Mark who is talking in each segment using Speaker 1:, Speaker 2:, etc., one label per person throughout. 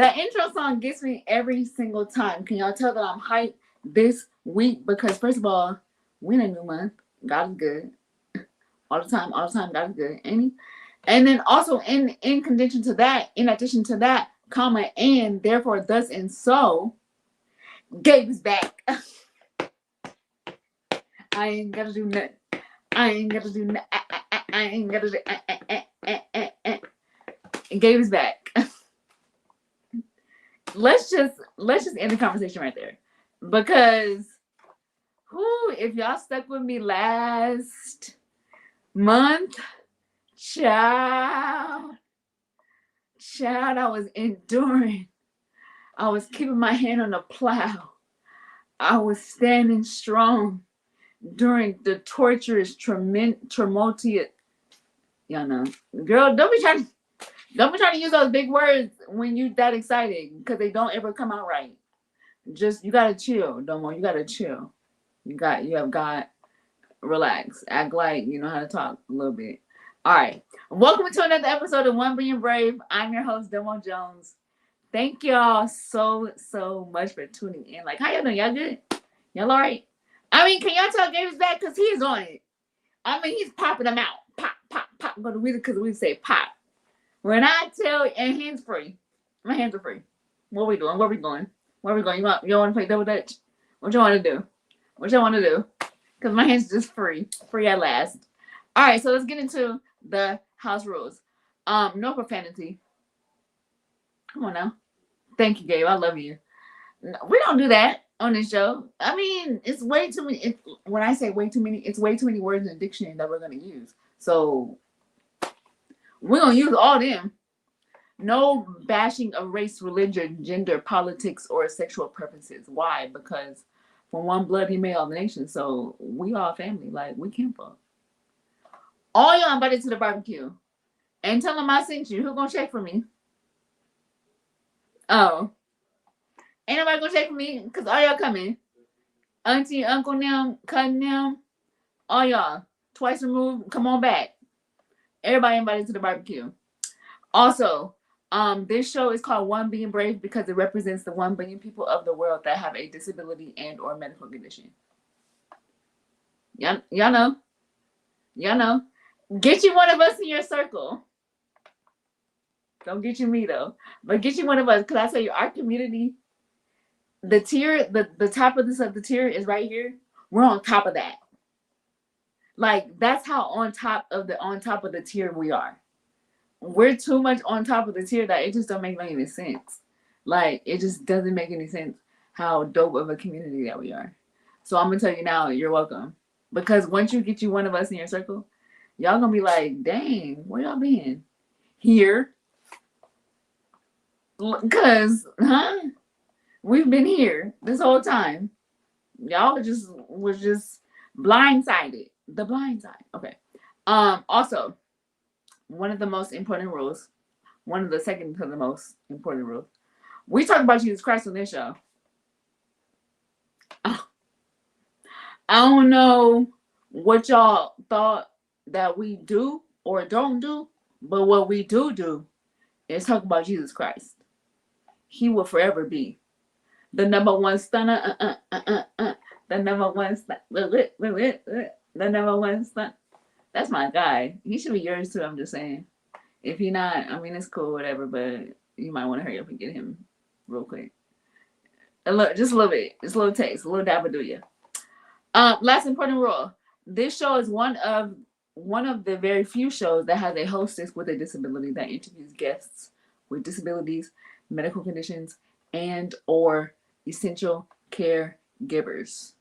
Speaker 1: That intro song gets me every single time. Can y'all tell that I'm hyped this week? Because first of all, we in a new month. God is good. All the time, God is good. And then also in condition to that, in addition to that, comma, and therefore, thus, and so, Gabe is back. I ain't gotta do nothing. I ain't gotta do nothing. I ain't gotta do. Gabe is back. let's just end the conversation right there, because if y'all stuck with me last month, child, I was enduring. I was keeping my hand on the plow. I was standing strong during the torturous, tumultuous. Y'all know, girl, don't be trying to use those big words when you that excited, because they don't ever come out right. Just, you gotta chill, Domo. You gotta chill. You have got relax. Act like you know how to talk a little bit. All right. Welcome to another episode of One Being Brave. I'm your host, Domo Jones. Thank y'all so much for tuning in. Like, how y'all doing? Y'all good? Y'all all right? I mean, can y'all tell Gabe's back? Because he's on it. I mean, he's popping them out. Pop, pop, pop. Go to Weezer because we say pop. When I tell, and hands free. My hands are free. What we doing? Where we going? Where we going? You want to play double dutch? What you want to do? Because my hands are just free. Free at last. All right, so let's get into the house rules. No profanity. Come on now. Thank you, Gabe. I love you. We don't do that on this show. I mean, it's way too many. When I say way too many, it's way too many words in the dictionary that we're going to use. So we're going to use all them. No bashing of race, religion, gender, politics, or sexual preferences. Why? Because from one blood he made all the nations. So we all family. Like, we can't fuck. All y'all invited to the barbecue. And tell them I sent you. Who gonna check for me? Oh. Ain't nobody gonna check for me? Because all y'all coming. Auntie, uncle, now, cousin, now. All y'all. Twice removed. Come on back. Everybody invited to the barbecue. Also, this show is called One Being Brave because it represents the 1 billion people of the world that have a disability and or medical condition. Y'all know. Y'all know. Get you one of us in your circle. Don't get you me though, but get you one of us. Because I tell you, our community, the tier, the top of the tier is right here. We're on top of that. Like, that's how on top of the tier we are. We're too much on top of the tier that it just don't make any sense. Like, it just doesn't make any sense how dope of a community that we are. So I'm gonna tell you now, you're welcome. Because once you get you one of us in your circle, y'all gonna be like, dang, where y'all been? Here. Because, we've been here this whole time. Y'all was just blindsided. The blind side. Okay. Also, one of the most important rules, one of the second to the most important rules, we talk about Jesus Christ on this show. I don't know what y'all thought that we do or don't do, but what we do is talk about Jesus Christ. He will forever be the number one stunner. The number one stunner. The number one stunner. That's my guy. He should be yours too. I'm just saying. If you're not, I mean, it's cool, whatever. But you might want to hurry up and get him real quick. Just a little bit, just a little taste, a little dab will do you. Last important rule: this show is one of the very few shows that has a hostess with a disability that interviews guests with disabilities, medical conditions, and or essential caregivers.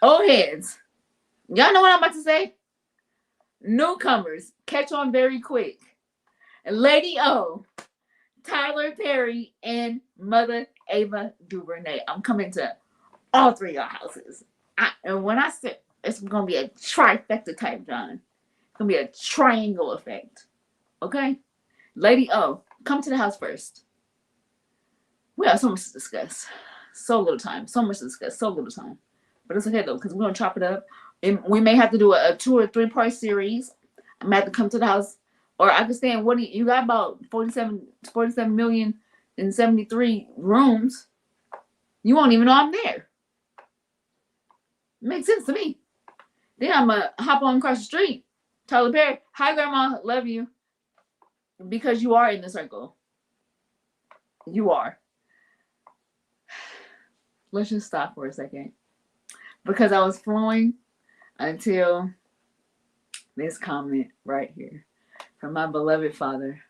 Speaker 1: Old heads, y'all know what I'm about to say? Newcomers, catch on very quick. Lady O, Tyler Perry, and Mother Ava DuVernay. I'm coming to all three of y'all houses. And when I say it's going to be a trifecta type, John. It's going to be a triangle effect. Okay? Lady O, come to the house first. We have so much to discuss. So little time. So much to discuss. So little time. But it's okay, though, because we're going to chop it up. And we may have to do a 2 or 3 part series. I'm going to have to come to the house Or I could stand, what do you got about 47 million and 73 rooms. You won't even know I'm there. Makes sense to me. Then I'm going to hop on across the street. Tyler Perry, hi, Grandma, love you. Because you are in the circle. You are. Let's just stop for a second. Because I was flowing until this comment right here from my beloved father.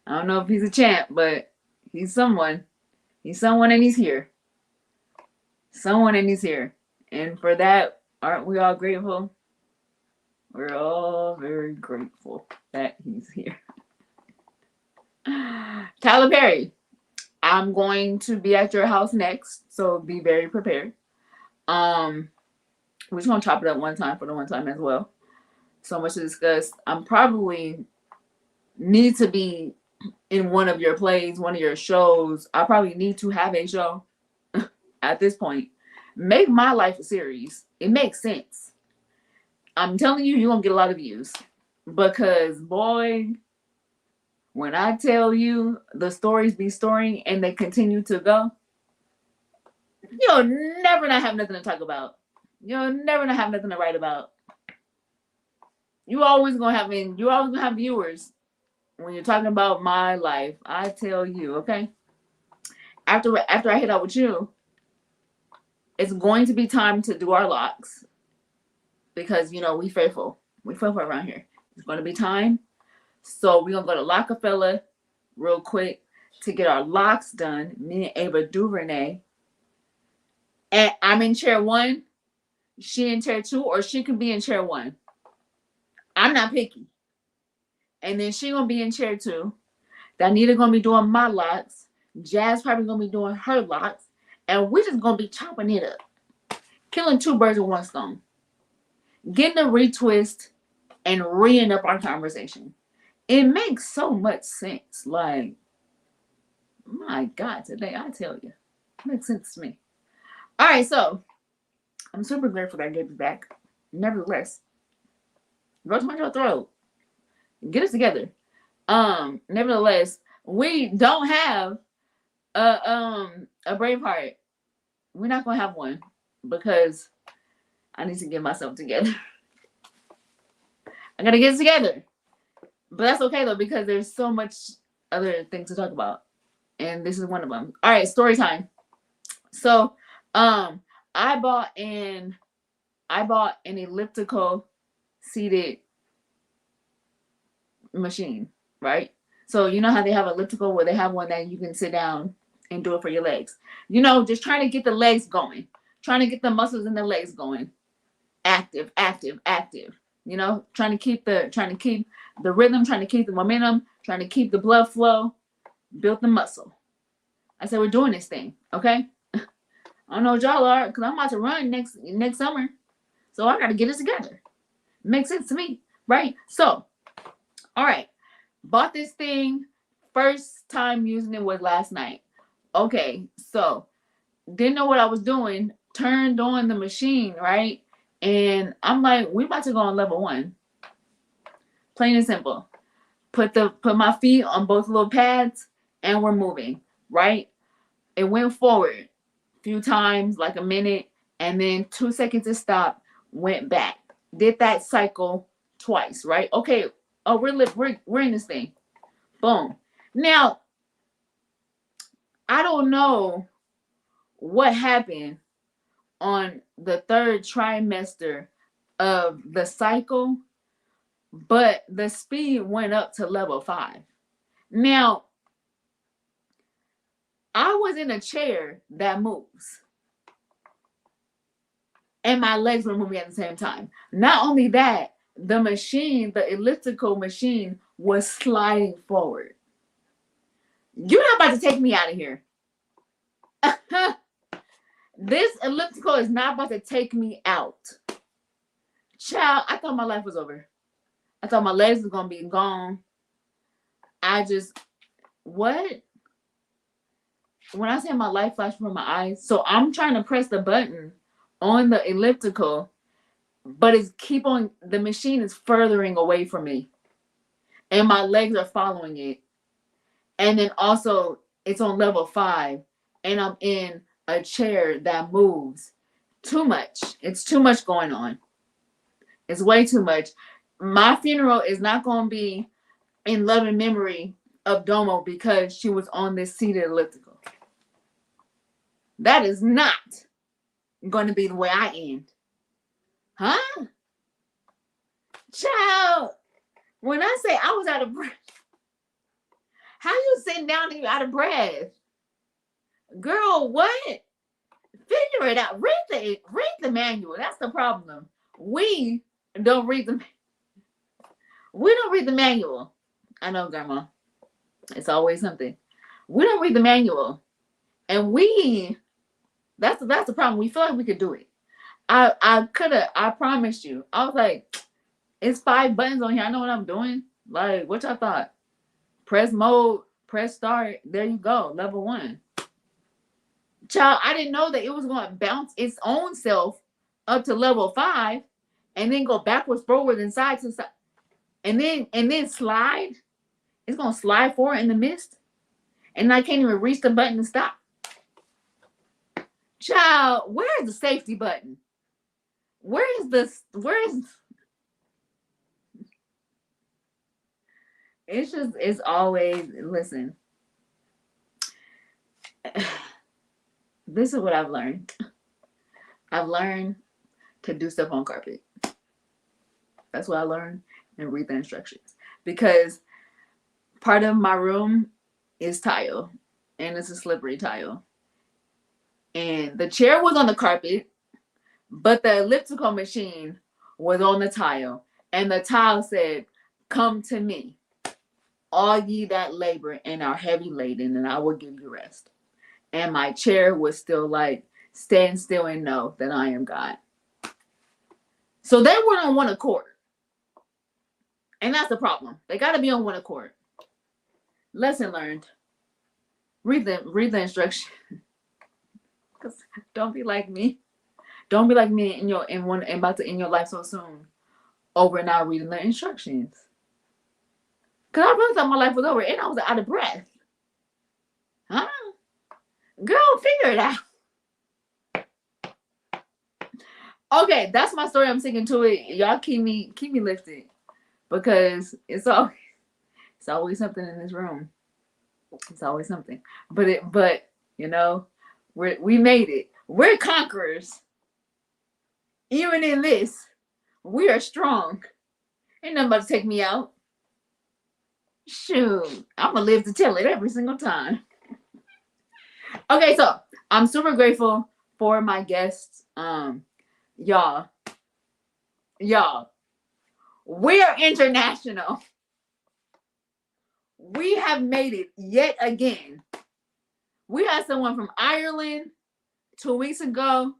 Speaker 1: I don't know if he's a champ, but he's someone. He's someone and he's here. Someone and he's here. And for that, aren't we all grateful? We're all very grateful that he's here. Tyler Perry, I'm going to be at your house next, so be very prepared. We're just gonna chop it up one time for the one time as well. So much to discuss. I'm probably need to be in one of your plays, one of your shows. I probably need to have a show at this point. Make my life a series. It makes sense. I'm telling you, you're gonna get a lot of views. Because boy, when I tell you the stories be storing and they continue to go, you'll never not have nothing to talk about. You'll never not have nothing to write about. You always gonna have viewers when you're talking about my life. I tell you, okay? After I hit out with you, it's going to be time to do our locks. Because we faithful. We faithful around here. It's gonna be time. So we're gonna go to Rockefeller real quick to get our locks done. Me and Ava DuVernay. And I'm in chair 1, she in chair 2, or she can be in chair 1. I'm not picky. And then she gonna be in chair 2. Danita gonna be doing my locks. Jazz probably gonna be doing her locks. And we just gonna be chopping it up. Killing 2 birds with 1 stone. Getting a retwist and reing up our conversation. It makes so much sense. Like, my God, today, I tell you. It makes sense to me. All right, so I'm super grateful that I gave you back. Nevertheless, go to my throat. Get us together. Nevertheless, we don't have a Braveheart. We're not gonna have one because I need to get myself together. I gotta get it together. But that's okay though, because there's so much other things to talk about. And this is one of them. All right, story time. So I bought an elliptical seated machine, right? So you know how they have elliptical where they have one that you can sit down and do it for your legs. Just trying to get the legs going, trying to get the muscles in the legs going. Active. Trying to keep the rhythm, trying to keep the momentum, trying to keep the blood flow, build the muscle. I said, we're doing this thing, okay? I don't know what y'all are, because I'm about to run next summer. So I got to get it together. Makes sense to me, right? So, all right. Bought this thing. First time using it was last night. Okay, so didn't know what I was doing. Turned on the machine, right? And I'm like, we about to go on level 1. Plain and simple. Put my feet on both little pads and we're moving, right? It went forward a few times, like a minute, and then 2 seconds to stop, went back. Did that cycle twice, right? Okay. Oh, we're in this thing. Boom. Now, I don't know what happened on the 3rd trimester of the cycle, but the speed went up to level 5. Now, I was in a chair that moves. And my legs were moving at the same time. Not only that, the elliptical machine was sliding forward. You're not about to take me out of here. This elliptical is not about to take me out. Child, I thought my life was over. I thought my legs were going to be gone. What? When I say my life flashed before my eyes, so I'm trying to press the button on the elliptical, but the machine is furthering away from me. and my legs are following it. And then also it's on level 5, and I'm in a chair that moves. Too much. It's too much going on. It's way too much. My funeral is not going to be in loving memory of Domo because she was on this seated elliptical. That is not going to be the way I end. Huh? Child, when I say I was out of breath, how you sitting down and you out of breath? Girl, what? Figure it out. Read the manual. That's the problem. We don't read the we don't read the manual. I know, Grandma. It's always something. We don't read the manual, and that's the problem. We feel like we could do it. I could have. I promised you. I was like, it's 5 buttons on here. I know what I'm doing. Like, what y'all thought? Press mode, press start. There you go. Level 1. Child, I didn't know that it was going to bounce its own self up to level 5, and then go backwards, forward, and side to side, and then slide. It's gonna slide forward in the mist, and I can't even reach the button to stop. Child, where's the safety button? Where is this? Where is? It's always, listen. This is what I've learned. I've learned to do stuff on carpet. That's what I learned, and read the instructions, because part of my room is tile, and it's a slippery tile. And the chair was on the carpet, but the elliptical machine was on the tile, and the tile said, "Come to me, all ye that labor and are heavy laden, and I will give you rest." And my chair was still like, "Stand still and know that I am God." So they weren't on one accord. And that's the problem. They got to be on one accord. Lesson learned. Read the instruction. Don't be like me. Don't be like me about to end your life so soon over not reading the instructions. Cause I really thought my life was over and I was out of breath. Huh? Girl, figure it out. Okay, that's my story. I'm sticking to it. Y'all keep me lifted, because it's always something in this room. It's always something. But you know, we made it. We're conquerors. Even in this, we are strong. Ain't nothing about to take me out. Shoot, I'm gonna live to tell it every single time. Okay, so I'm super grateful for my guests. Y'all, we are international. We have made it yet again. We had someone from Ireland 2 weeks ago,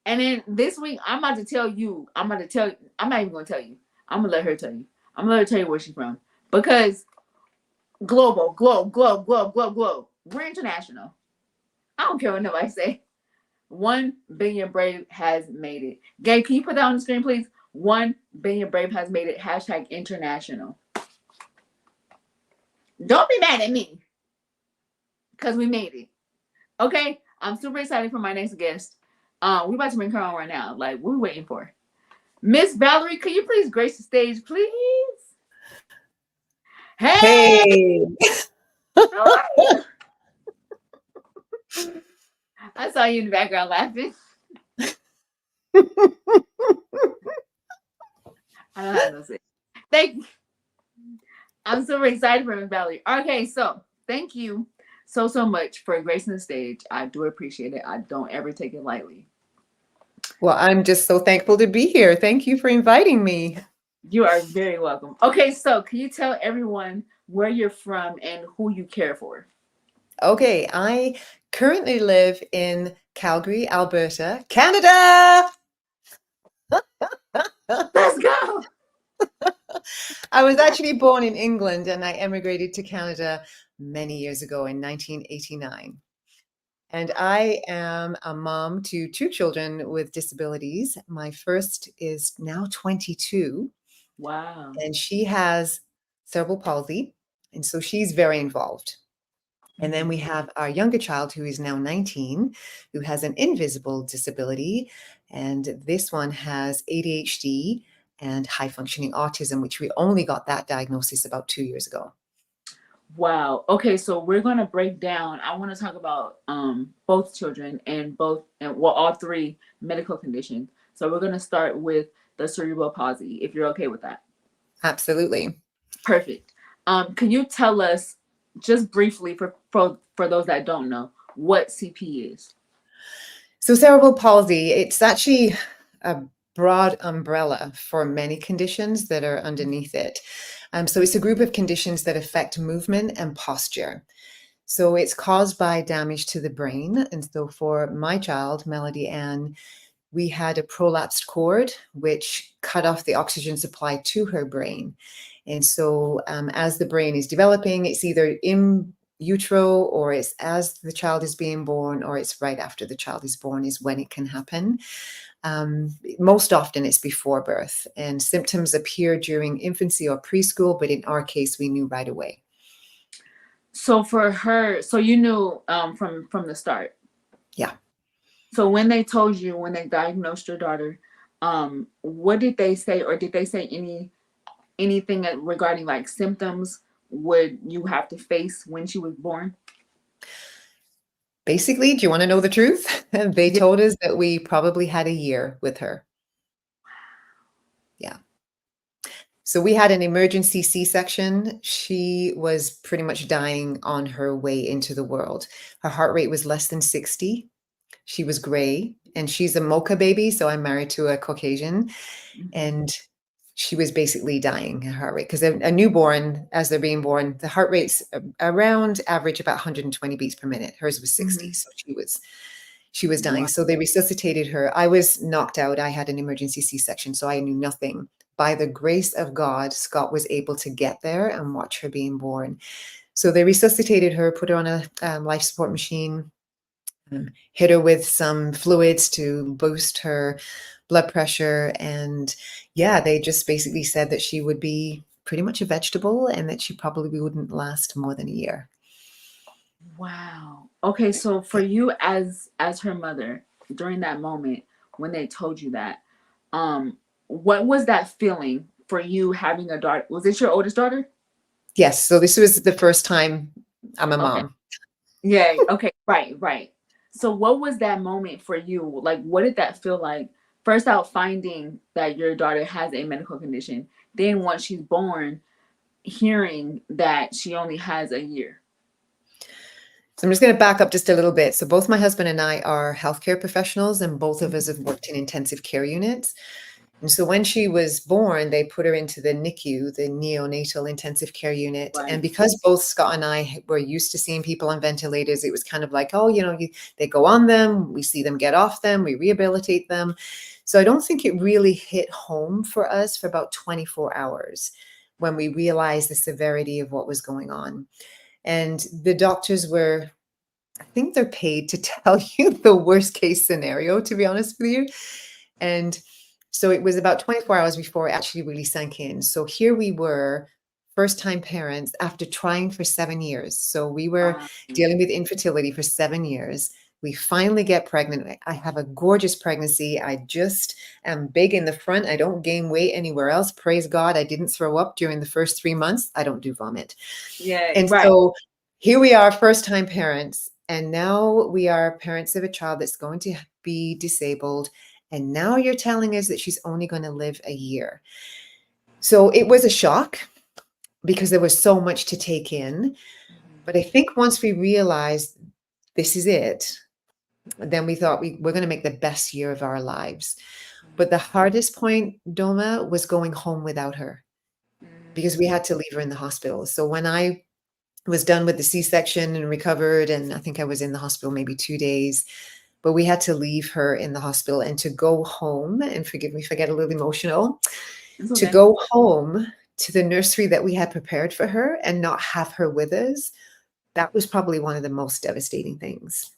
Speaker 1: and then this week I'm about to tell you. I'm not even gonna tell you. I'm gonna let her tell you. I'm gonna let her tell you where she's from, because global, globe. We're international. I don't care what nobody say. 1 billion Brave has made it. Gabe, can you put that on the screen, please? 1 billion Brave has made it. # international. Don't be mad at me, because we made it. Okay? I'm super excited for my next guest. We about to bring her on right now. Like, what are we waiting for? Miss Valerie, can you please grace the stage, please? Hey!
Speaker 2: Hey,
Speaker 1: How are you? I saw you in the background laughing. I don't have no say. Thank you. I'm super excited for Miss Valerie. Okay, so thank you so much for gracing the stage. I do appreciate it. I don't ever take it lightly.
Speaker 2: well, I'm just so thankful to be here. Thank you for inviting me.
Speaker 1: You are very welcome. Okay, so can you tell everyone where you're from and who you care for?
Speaker 2: Okay, I currently live in Calgary, Alberta, Canada.
Speaker 1: Let's go.
Speaker 2: I was actually born in England and I emigrated to Canada many years ago in 1989. And I am a mom to 2 children with disabilities. My first is now 22,
Speaker 1: Wow.
Speaker 2: and she has cerebral palsy. And so she's very involved. And then we
Speaker 1: Mhm.
Speaker 2: have our younger child who is now 19, who has an invisible disability. And this one has ADHD and high functioning autism, which we only got that diagnosis about 2 years ago.
Speaker 1: Wow. Okay, so we're gonna break down. I want to talk about both children and both and well all three medical conditions. So we're gonna start with the cerebral palsy, if you're okay with that.
Speaker 2: Absolutely.
Speaker 1: Perfect. Can you tell us just briefly for those that don't know what CP is?
Speaker 2: So, cerebral palsy, it's actually a broad umbrella for many conditions that are underneath it. So, it's a group of conditions that affect movement and posture. So, it's caused by damage to the brain. And so, for my child, Melody Ann, we had a prolapsed cord which cut off the oxygen supply to her brain. And so, as the brain is developing, it's either in utero or it's as the child is being born or it's right after the child is born is when it can happen. Most often it's before birth, and symptoms appear during infancy or preschool, but in our case, we knew right away.
Speaker 1: So for her, so you knew from the start.
Speaker 2: Yeah.
Speaker 1: So when they told you when they diagnosed your daughter, what did they say, or did they say anything regarding like symptoms would you have to face when she was born?
Speaker 2: Basically, do you want to know the truth? They
Speaker 1: Yeah.
Speaker 2: told us that we probably had a year with her. Yeah. So we had an emergency C-section. She was pretty much dying on her way into the world. Her heart rate was less than 60. She was gray, and she's a mocha baby, so I'm married to a Caucasian,
Speaker 1: Mhm.
Speaker 2: and she was basically dying, her heart rate, because a newborn, as they're being born, the heart rate's around average about 120 beats per minute. Hers was 60,
Speaker 1: Mhm.
Speaker 2: so she was dying.
Speaker 1: Wow.
Speaker 2: So they resuscitated her. I was knocked out. I had an emergency C-section, so I knew nothing. By the grace of God, Scott was able to get there and watch her being born. So they resuscitated her, put her on a life support machine, hit her with some fluids to boost her blood pressure. And yeah, they just basically said that she would be pretty much a vegetable and that she probably wouldn't last more than a year.
Speaker 1: Wow. Okay, so for
Speaker 2: Yeah.
Speaker 1: you as her mother during that moment when they told you that, what was that feeling for you having a daughter? Was this your oldest daughter?
Speaker 2: Yes. So this was the first time I'm a
Speaker 1: Okay.
Speaker 2: mom.
Speaker 1: Yeah, okay, right, right. So what was that moment for you? Like what did that feel like? First out finding that your daughter has a medical condition, then once she's born, hearing that she only has a year.
Speaker 2: So I'm just going to back up just a little bit. So both my husband and I are healthcare professionals, and both of us have worked in intensive care units. And so when she was born, they put her into the NICU, the neonatal intensive care unit. And
Speaker 1: Right.
Speaker 2: because both Scott and I were used to seeing people on ventilators, it was kind of like, oh, they go on them, we see them get off them, we rehabilitate them. So I don't think it really hit home for us for about 24 hours when we realized the severity of what was going on. And the doctors were, I think they're paid to tell you the worst case scenario, to be honest with you. And so it was about 24 hours before it actually really sank in. So here we were, first time parents after trying for 7 years. So we were
Speaker 1: Wow.
Speaker 2: dealing with infertility for 7 years. We finally get pregnant. I have a gorgeous pregnancy. I just am big in the front. I don't gain weight anywhere else. Praise God. I didn't throw up during the first 3 months. I don't do vomit.
Speaker 1: Yeah,
Speaker 2: And
Speaker 1: right.
Speaker 2: so here we are, first time parents. And now we are parents of a child that's going to be disabled. And now you're telling us that she's only going to live a year. So it was a shock because there was so much to take in. But I think once we realized this is it, then we thought we're going to make the best year of our lives. But the hardest point, Doma, was going home without her because we
Speaker 1: Mhm.
Speaker 2: had to leave her in the hospital. So when I was done with the C-section and recovered, and I think I was in the hospital maybe 2 days, but we had to leave her in the hospital and to go home, and forgive me if I get a little emotional,
Speaker 1: It's
Speaker 2: to
Speaker 1: okay.
Speaker 2: go home to the nursery that we had prepared for her and not have her with us. That was probably one of the most devastating things.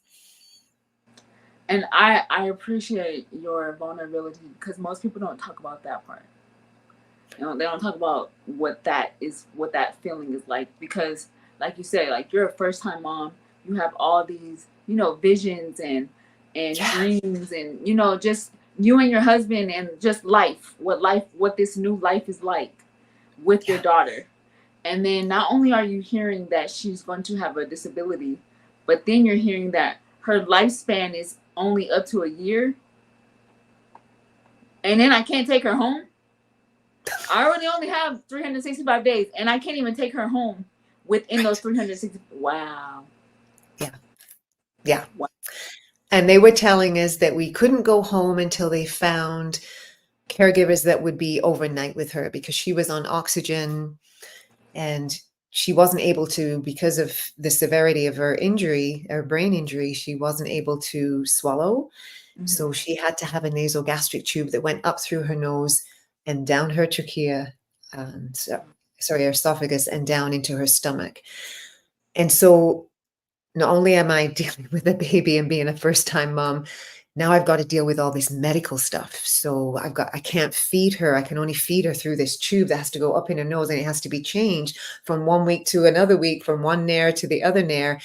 Speaker 1: And I appreciate your vulnerability because most people don't talk about that part. They don't talk about what that feeling is like, because like you say, like you're a first time mom, you have all these, visions and
Speaker 2: Yeah,
Speaker 1: dreams, and just you and your husband, and just life, what this new life is like with your
Speaker 2: yeah,
Speaker 1: daughter. And then not only are you hearing that she's going to have a disability, but then you're hearing that her lifespan is only up to a year, and then I can't take her home. I already only have 365 days, and I can't even take her home within those
Speaker 2: right.
Speaker 1: 360. Wow.
Speaker 2: Yeah, yeah.
Speaker 1: Wow.
Speaker 2: And they were telling us that we couldn't go home until they found caregivers that would be overnight with her because she was on oxygen and she wasn't able to, because of the severity of her injury, her brain injury, she wasn't able to swallow. So
Speaker 1: Mm-hmm.
Speaker 2: she had to have a nasal gastric tube that went up through her nose and down her trachea, so, sorry, her esophagus, and down into her stomach. And so not only am I dealing with a baby and being a first time mom, now I've got to deal with all this medical stuff. So I can't feed her. I can only feed her through this tube that has to go up in her nose and it has to be changed from one week to another week, from one nair to the other nair.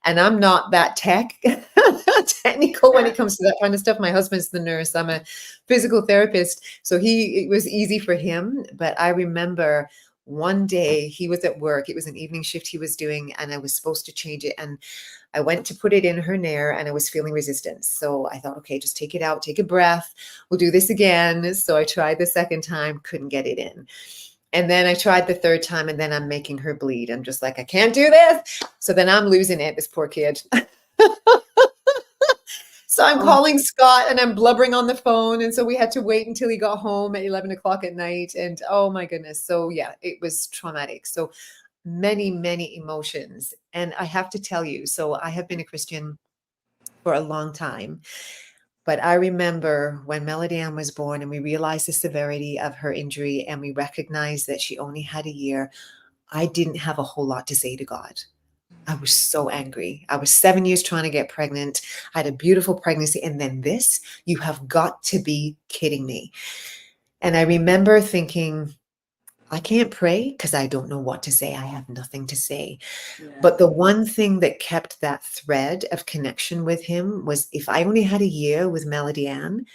Speaker 2: And I'm not that technical when
Speaker 1: Yeah.
Speaker 2: it comes to that kind of stuff. My husband's the nurse. I'm a physical therapist. So it was easy for him. But I remember one day he was at work. It was an evening shift he was doing, and I was supposed to change it. And I went to put it in her nair and I was feeling resistance. So I thought, okay, just take it out, take a breath. We'll do this again. So I tried the second time, couldn't get it in. And then I tried the third time, and then I'm making her bleed. I'm just like, I can't do this. So then I'm losing it, this poor kid. So I'm
Speaker 1: Oh,
Speaker 2: calling Scott and I'm blubbering on the phone. And so we had to wait until he got home at 11 o'clock at night. And oh my goodness. So yeah, it was traumatic. So many, many emotions. And I have to tell you, so I have been a Christian for a long time. But I remember when Melody Ann was born and we realized the severity of her injury and we recognized that she only had a year, I didn't have a whole lot to say to God. I was so angry. I was 7 years trying to get pregnant. I had a beautiful pregnancy. And then this, you have got to be kidding me. And I remember thinking, I can't pray because I don't know what to say. I have nothing to say.
Speaker 1: yeah.
Speaker 2: But the one thing that kept that thread of connection with him was if I only had a year with Melody Ann,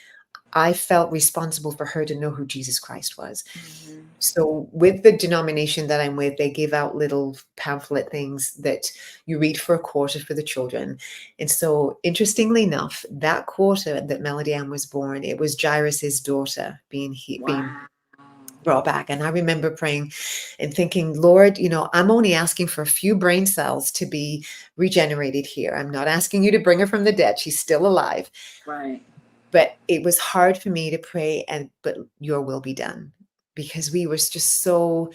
Speaker 2: I felt responsible for her to know who Jesus Christ was.
Speaker 1: Mm-hmm.
Speaker 2: So with the denomination that I'm with, they give out little pamphlet things that you read for a quarter for the children. And so interestingly enough, that quarter that Melody Ann was born, it was Jairus's daughter being
Speaker 1: Wow.
Speaker 2: brought back. And I remember praying and thinking, Lord, I'm only asking for a few brain cells to be regenerated here. I'm not asking you to bring her from the dead. She's still alive.
Speaker 1: Right.
Speaker 2: But it was hard for me to pray, but your will be done, because we were just so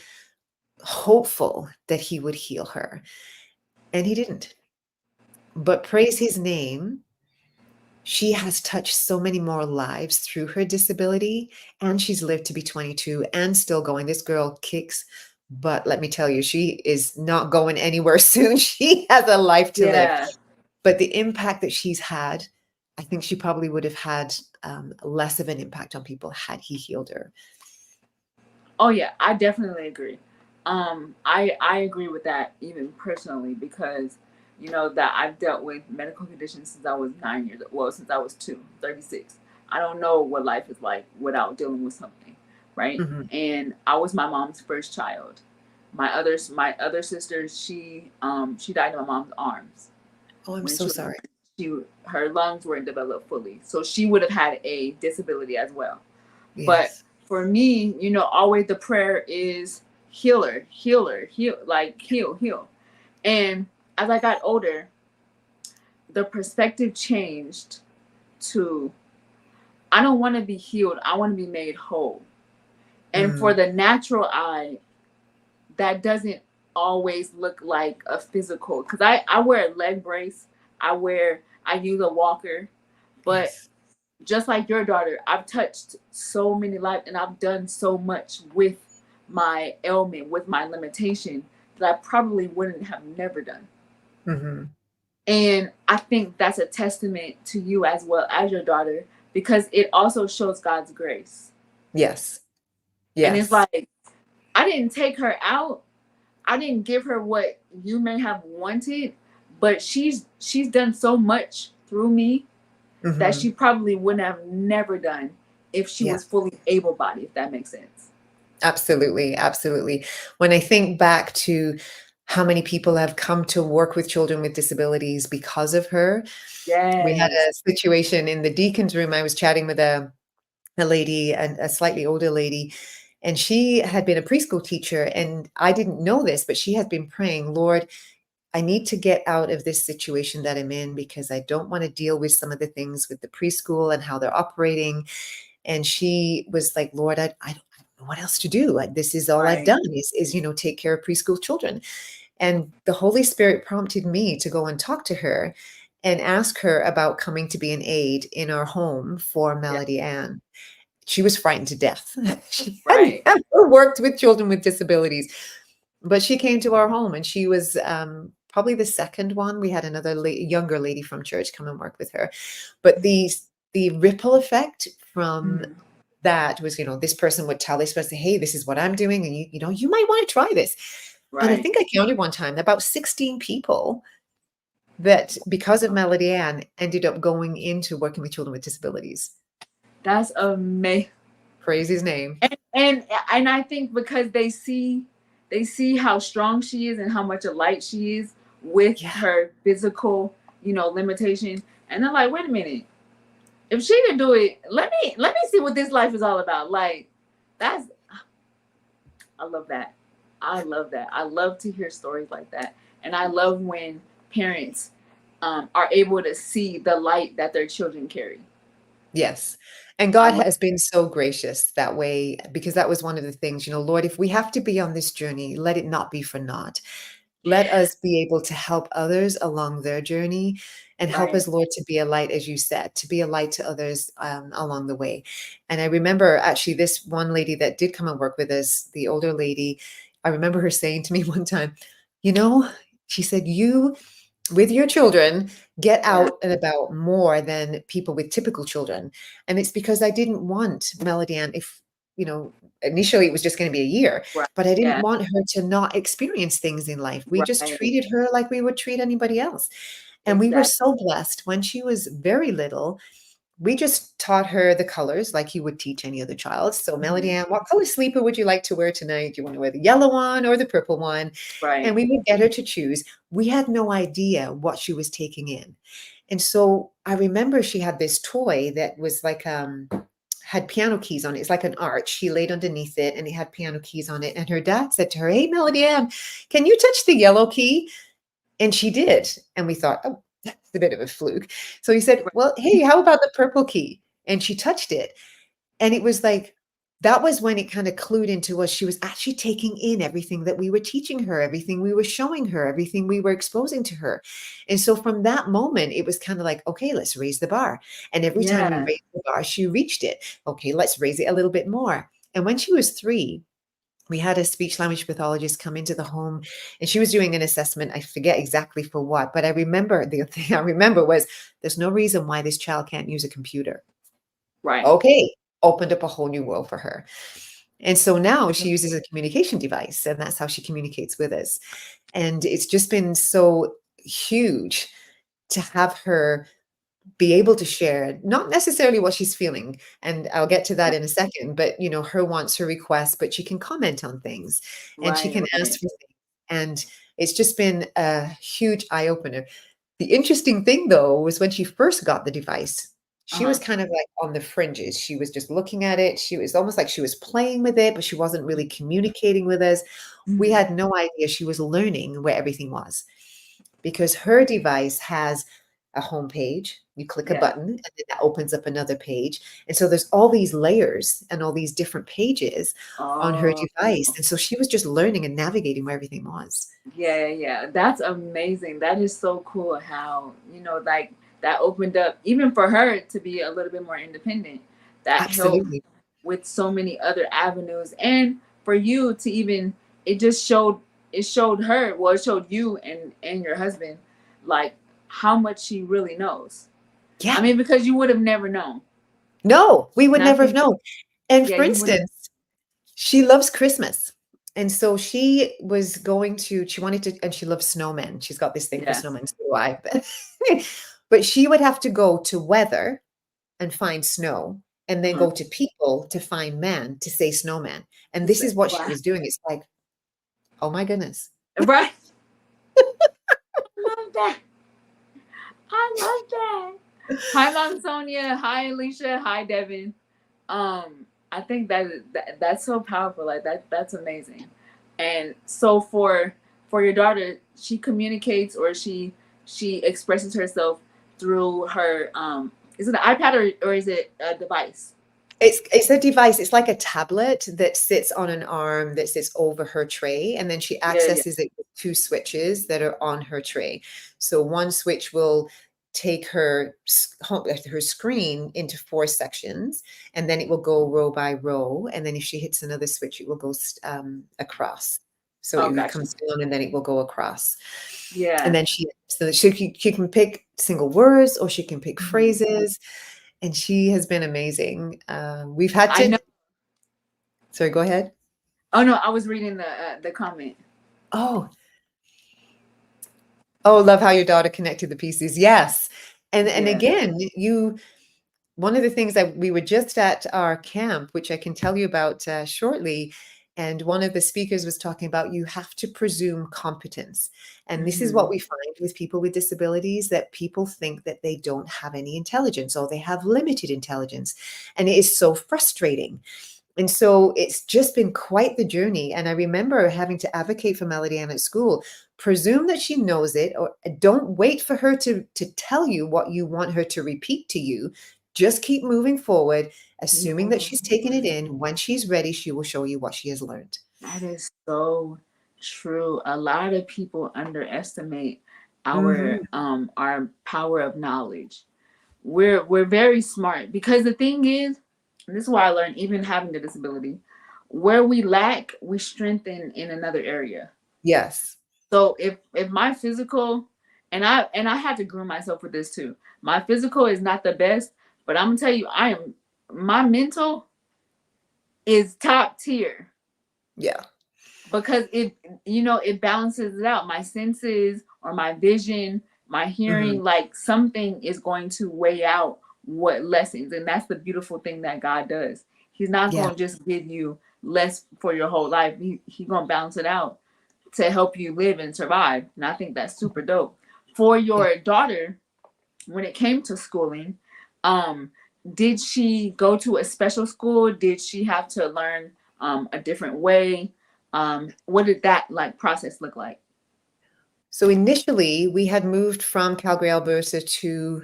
Speaker 2: hopeful that he would heal her, and he didn't. But praise his name, she has touched so many more lives through her disability, and she's lived to be 22 and still going. This girl kicks, but let me tell you, she is not going anywhere soon. She has a life to live.
Speaker 1: Yeah.
Speaker 2: But the impact that she's had, I think she probably would have had less of an impact on people had he healed her.
Speaker 1: Oh yeah, I definitely agree. I agree with that, even personally, because that I've dealt with medical conditions since I was 9 years old. Well, since I was 36. I don't know what life is like without dealing with something, right?
Speaker 2: Mhm.
Speaker 1: And I was my mom's first child. My other sister, she died in my mom's arms
Speaker 2: Oh, I'm
Speaker 1: when
Speaker 2: so
Speaker 1: she was
Speaker 2: sorry.
Speaker 1: she her lungs weren't developed fully, so she would have had a disability as well. But
Speaker 2: Yes.
Speaker 1: for me, always the prayer is healer, healer, heal, like heal, heal. And as I got older, the perspective changed to I don't want to be healed, I want to be made whole. And for
Speaker 2: Mm,
Speaker 1: the natural eye, that doesn't always look like a physical, because I wear a leg brace, I use a walker, but
Speaker 2: yes.
Speaker 1: just like your daughter, I've touched so many lives and I've done so much with my ailment, with my limitation, that I probably wouldn't have never done.
Speaker 2: Mhm.
Speaker 1: And I think that's a testament to you as well as your daughter, because it also shows God's grace.
Speaker 2: Yes.
Speaker 1: And it's
Speaker 2: Yes.
Speaker 1: like, I didn't take her out. I didn't give her what you may have wanted, but she's done so much through me that
Speaker 2: Hmm.
Speaker 1: she probably wouldn't have never done if she
Speaker 2: Yeah.
Speaker 1: was fully able bodied, if that makes sense.
Speaker 2: Absolutely, absolutely. When I think back to how many people have come to work with children with disabilities because of her, we had
Speaker 1: Yes.
Speaker 2: a situation in the deacon's room. I was chatting with a lady, a slightly older lady, and she had been a preschool teacher. And I didn't know this, but she had been praying, Lord, I need to get out of this situation that I'm in because I don't want to deal with some of the things with the preschool and how they're operating. And she was like, Lord, I don't know what else to do. Like, this is all I've
Speaker 1: Right.
Speaker 2: done is, take care of preschool children. And the Holy Spirit prompted me to go and talk to her and ask her about coming to be an aide in our home for
Speaker 1: Yeah.
Speaker 2: Melody Ann. She was frightened to death. She had
Speaker 1: Right.
Speaker 2: never worked with children with disabilities, but she came to our home and she was probably the second one. We had another younger lady from church come and work with her. But the ripple effect from
Speaker 1: Mhm.
Speaker 2: that was, this person would tell this person, hey, this is what I'm doing. And you might want to try this. And I
Speaker 1: Right.
Speaker 2: think I counted one time about 16 people that because of Melody Ann ended up going into working with children with disabilities.
Speaker 1: That's amazing.
Speaker 2: Praise his name.
Speaker 1: And I think because they see how strong she is and how much a light she is with
Speaker 2: Yeah.
Speaker 1: her physical, limitation. And they're like, wait a minute, if she can do it, let me see what this life is all about. Like, that's I love that. I love that. I love to hear stories like that. And I love when parents are able to see the light that their children carry.
Speaker 2: Yes. And
Speaker 1: I
Speaker 2: God
Speaker 1: love
Speaker 2: has been so gracious that way because that was one of the things, Lord, if we have to be on this journey, let it not be for naught. Let us be able to help others along their journey and help
Speaker 1: right.
Speaker 2: us, Lord, to be a light, as you said, to be a light to others along the way. And I remember actually this one lady that did come and work with us, the older lady, I remember her saying to me one time, you know, she said, you with your children get
Speaker 1: Yeah.
Speaker 2: out and about more than people with typical children. And it's because I didn't want Melody Ann, if initially it was just going to be a year,
Speaker 1: Right.
Speaker 2: but I didn't
Speaker 1: Yeah.
Speaker 2: want her to not experience things in life. We just
Speaker 1: Right.
Speaker 2: treated her like we would treat anybody else. And we were
Speaker 1: Exactly.
Speaker 2: so blessed when she was very little. We just taught her the colors like you would teach any other child. So, Melody
Speaker 1: Mhm.
Speaker 2: Ann, what color sleeper would you like to wear tonight? Do you want to wear the yellow one or the purple one? And
Speaker 1: Right.
Speaker 2: we would get her to choose. We had no idea what she was taking in. And so I remember she had this toy that was like had piano keys on it. It's like an arch. She laid underneath it and it had piano keys on it. And her dad said to her, hey, Melody Ann, can you touch the yellow key? And she did. And we thought, oh, that's a bit of a fluke. So he said,
Speaker 1: Right.
Speaker 2: well, hey, how about the purple key? And she touched it. And it was like, that was when it kind of clued into us. She was actually taking in everything that we were teaching her, everything we were showing her, everything we were exposing to her. And so from that moment, it was kind of like, okay, let's raise the bar. And every time we
Speaker 1: Yeah.
Speaker 2: raised the bar, she reached it. Okay, let's raise it a little bit more. And when she was 3, we had a speech language pathologist come into the home and she was doing an assessment. I forget exactly for what, but I remember the thing I remember was there's no reason why this child can't use a computer.
Speaker 1: Right.
Speaker 2: Okay, opened up a whole new world for her. And so now she uses a communication device, and that's how she communicates with us. And it's just been so huge to have her be able to share not necessarily what she's feeling, and I'll get to that in a second, but her wants, her requests, but she can comment on things and she
Speaker 1: Right.
Speaker 2: can ask
Speaker 1: Right.
Speaker 2: for things. And it's just been a huge eye opener. The interesting thing though was when she first got the device, she was
Speaker 1: Uh-huh.
Speaker 2: kind of like on the fringes. She was just looking at it. She was almost like she was playing with it, but she wasn't really communicating with us. We
Speaker 1: Mhm.
Speaker 2: had no idea she was learning where everything was because her device has a home page. You click a
Speaker 1: Yeah.
Speaker 2: button and then that opens up another page. And so there's all these layers and all these different pages on her
Speaker 1: Oh.
Speaker 2: device. And so she was just learning and navigating where everything was.
Speaker 1: Yeah, yeah. That's amazing. That is so cool how, like that opened up even for her to be a little bit more independent. That helped
Speaker 2: Absolutely.
Speaker 1: with so many other avenues. And for you to even it showed her, well, it showed you and your husband like how much she really knows. I
Speaker 2: Yeah.
Speaker 1: mean, because you would have never known.
Speaker 2: No, we would
Speaker 1: And I
Speaker 2: never have
Speaker 1: think,
Speaker 2: known. And
Speaker 1: yeah,
Speaker 2: for
Speaker 1: you would have.
Speaker 2: instance, She loves Christmas. And so she was going to, she wanted to, and she loves snowmen. She's got this thing for
Speaker 1: Yeah.
Speaker 2: snowmen, so do I. But she would have to go to weather and find snow, and then
Speaker 1: Uh-huh.
Speaker 2: go to people to find man to say snowman. And this is what she
Speaker 1: Wow.
Speaker 2: was doing. It's like, oh my goodness.
Speaker 1: Right. I love that. I love that. Hi, Mom Sonia. Hi, Alicia. Hi, Devin. I think that's so powerful. Like that's amazing. And so for your daughter, she communicates, or she expresses herself through her is it an iPad, or is it a device?
Speaker 2: It's a device. It's like a tablet that sits on an arm that sits over her tray, and then she
Speaker 1: Yeah, yeah.
Speaker 2: accesses it with two switches that are on her tray. So one switch will take her screen into four sections, and then it will go row by row. And then if she hits another switch, it will go across. So
Speaker 1: Oh,
Speaker 2: it
Speaker 1: gotcha.
Speaker 2: comes down, and then it will go across. And
Speaker 1: Yeah.
Speaker 2: then she can pick single words, or she can pick
Speaker 1: Mhm.
Speaker 2: phrases, and she has been amazing. We've had
Speaker 1: I know.
Speaker 2: to. Sorry, go ahead.
Speaker 1: Oh no, I was reading the comment.
Speaker 2: Oh, oh, love how your daughter connected the pieces. Yes, and
Speaker 1: Yeah.
Speaker 2: again, you. One of the things that we were just at our camp, which I can tell you about shortly, and one of the speakers was talking about you have to presume competence. And this is what
Speaker 1: Hmm.
Speaker 2: we find with people with disabilities, that people think that they don't have any intelligence, or they have limited intelligence. And it is so frustrating. And so it's just been quite the journey. And I remember having to advocate for Melody Ann at school. Presume that she knows it, or don't wait for her to tell you what you want her to repeat to you. Just keep moving forward, assuming that
Speaker 1: Yeah.
Speaker 2: she's taken it in. When she's ready, she will show you what she has learned.
Speaker 1: That is so true. A lot of people underestimate
Speaker 2: Hmm.
Speaker 1: our power of knowledge. We're very smart, because the thing is, and this is why I learned, even having a disability, where we lack, we strengthen in another area.
Speaker 2: Yes.
Speaker 1: So if my physical, and I had to groom myself with this too. My physical is not the best, but I'm gonna tell you, my mental is top tier,
Speaker 2: Yeah.
Speaker 1: because it balances it out. My senses, or my vision, my
Speaker 2: Hmm.
Speaker 1: hearing, like something is going to weigh out what lessons. And that's the beautiful thing that God does. He's not
Speaker 2: Yeah.
Speaker 1: going to just give you less for your whole life. He's going to balance it out to help you live and survive. And I think that's super dope. For
Speaker 2: Yeah.
Speaker 1: your daughter, when it came to schooling, um did she go to a special school? Did she have to learn a different way? What did that like process look like?
Speaker 2: So initially, we had moved from Calgary, Alberta to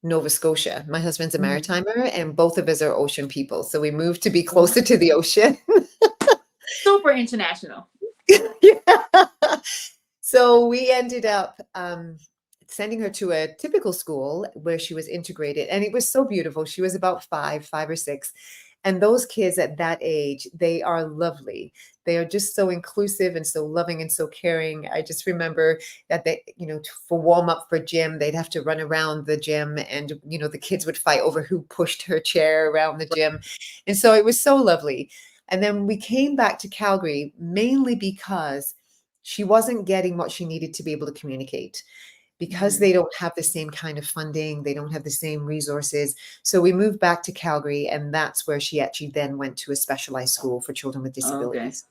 Speaker 2: Nova Scotia. My husband's a
Speaker 1: Mhm.
Speaker 2: maritimer, and both of us are ocean people. So we moved to be
Speaker 1: Wow.
Speaker 2: closer to the ocean.
Speaker 1: Super international.
Speaker 2: Yeah. So we ended up sending her to a typical school where she was integrated, and it was so beautiful. She was about five or six. And those kids at that age, they are lovely. They are just so inclusive and so loving and so caring. I just remember that they, for warm up for gym, they'd have to run around the gym, and, the kids would fight over who pushed her chair around the gym. And so it was so lovely. And then we came back to Calgary mainly because she wasn't getting what she needed to be able to communicate, because
Speaker 1: Hmm.
Speaker 2: they don't have the same kind of funding, they don't have the same resources. So we moved back to Calgary, and that's where she actually then went to a specialized school for children with
Speaker 1: Okay.
Speaker 2: disabilities.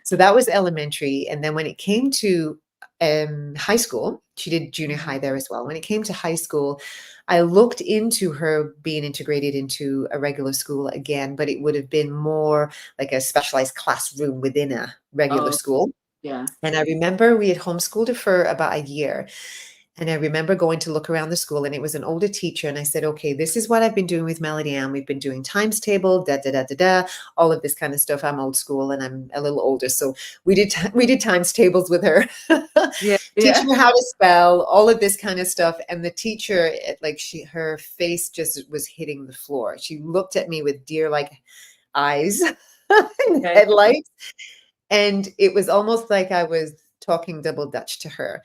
Speaker 2: So that was elementary. And then when it came to high school, she did junior
Speaker 1: Hmm.
Speaker 2: high there as well. When it came to high school, I looked into her being integrated into a regular school again, but it would have been more like a specialized classroom within a regular
Speaker 1: Oh,
Speaker 2: school.
Speaker 1: yeah.
Speaker 2: And I remember we had homeschooled her for about a year. And I remember going to look around the school, and it was an older teacher. And I said, okay, this is what I've been doing with Melody Ann. We've been doing times table, da da da da da, all of this kind of stuff. I'm old school and I'm a little older. So we did times tables with her,
Speaker 1: Yeah, yeah.
Speaker 2: teaching her how to spell, all of this kind of stuff. And the teacher, her face just was hitting the floor. She looked at me with deer-like eyes and
Speaker 1: Okay.
Speaker 2: headlights. And it was almost like I was talking double Dutch to her.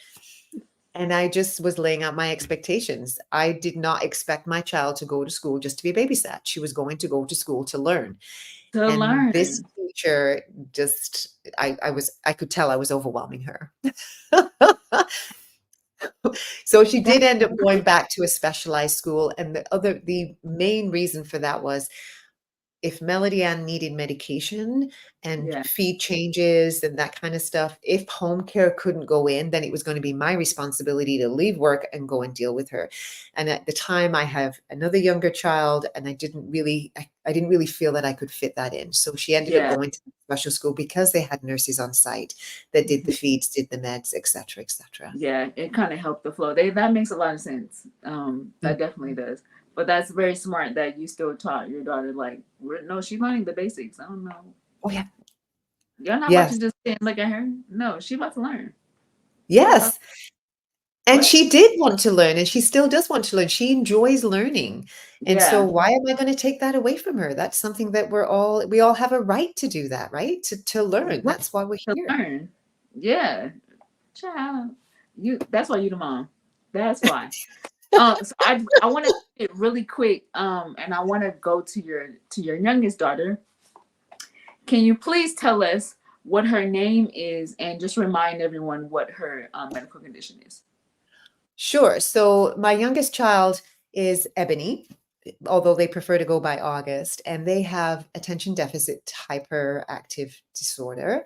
Speaker 2: And I just was laying out my expectations. I did not expect my child to go to school just to be babysat. She was going to go to school to learn.
Speaker 1: To
Speaker 2: And this
Speaker 1: learn.
Speaker 2: teacher just I could tell I was overwhelming her. So she
Speaker 1: That's
Speaker 2: did end up going
Speaker 1: great.
Speaker 2: back to a specialized school, and the main reason for that was if Melody Ann needed medication and
Speaker 1: Yeah,
Speaker 2: feed changes and that kind of stuff, if home care couldn't go in, then it was going to be my responsibility to leave work and go and deal with her. And at the time, I have another younger child, and I didn't really feel that I could fit that in. So she ended up
Speaker 1: yeah,
Speaker 2: going to special school because they had nurses on site that did the
Speaker 1: mhm,
Speaker 2: feeds, did the meds, etc., etc.
Speaker 1: yeah. It kind of helped the flow. That makes a lot of sense. That definitely does. But that's very smart that you still taught your daughter. Like, no, she's learning the basics. I don't know.
Speaker 2: Oh yeah,
Speaker 1: You're not about to
Speaker 2: yes,
Speaker 1: just sit and look at her. No, she about to learn. She about
Speaker 2: yes. And
Speaker 1: what?
Speaker 2: she did want to learn, and she still does want to learn. She enjoys learning. And so
Speaker 1: Yeah,
Speaker 2: why am I going to take that away from her? That's something that we all have a right to do that, right? To learn.
Speaker 1: right.
Speaker 2: That's why we're
Speaker 1: To
Speaker 2: here.
Speaker 1: learn. Yeah, child. You. That's why you the mom. That's why. So I want to it really quick. And I want to go to your youngest daughter. Can you please tell us what her name is and just remind everyone what her medical condition is?
Speaker 2: Sure. So my youngest child is Ebony, although they prefer to go by August, and they have attention deficit hyperactive disorder,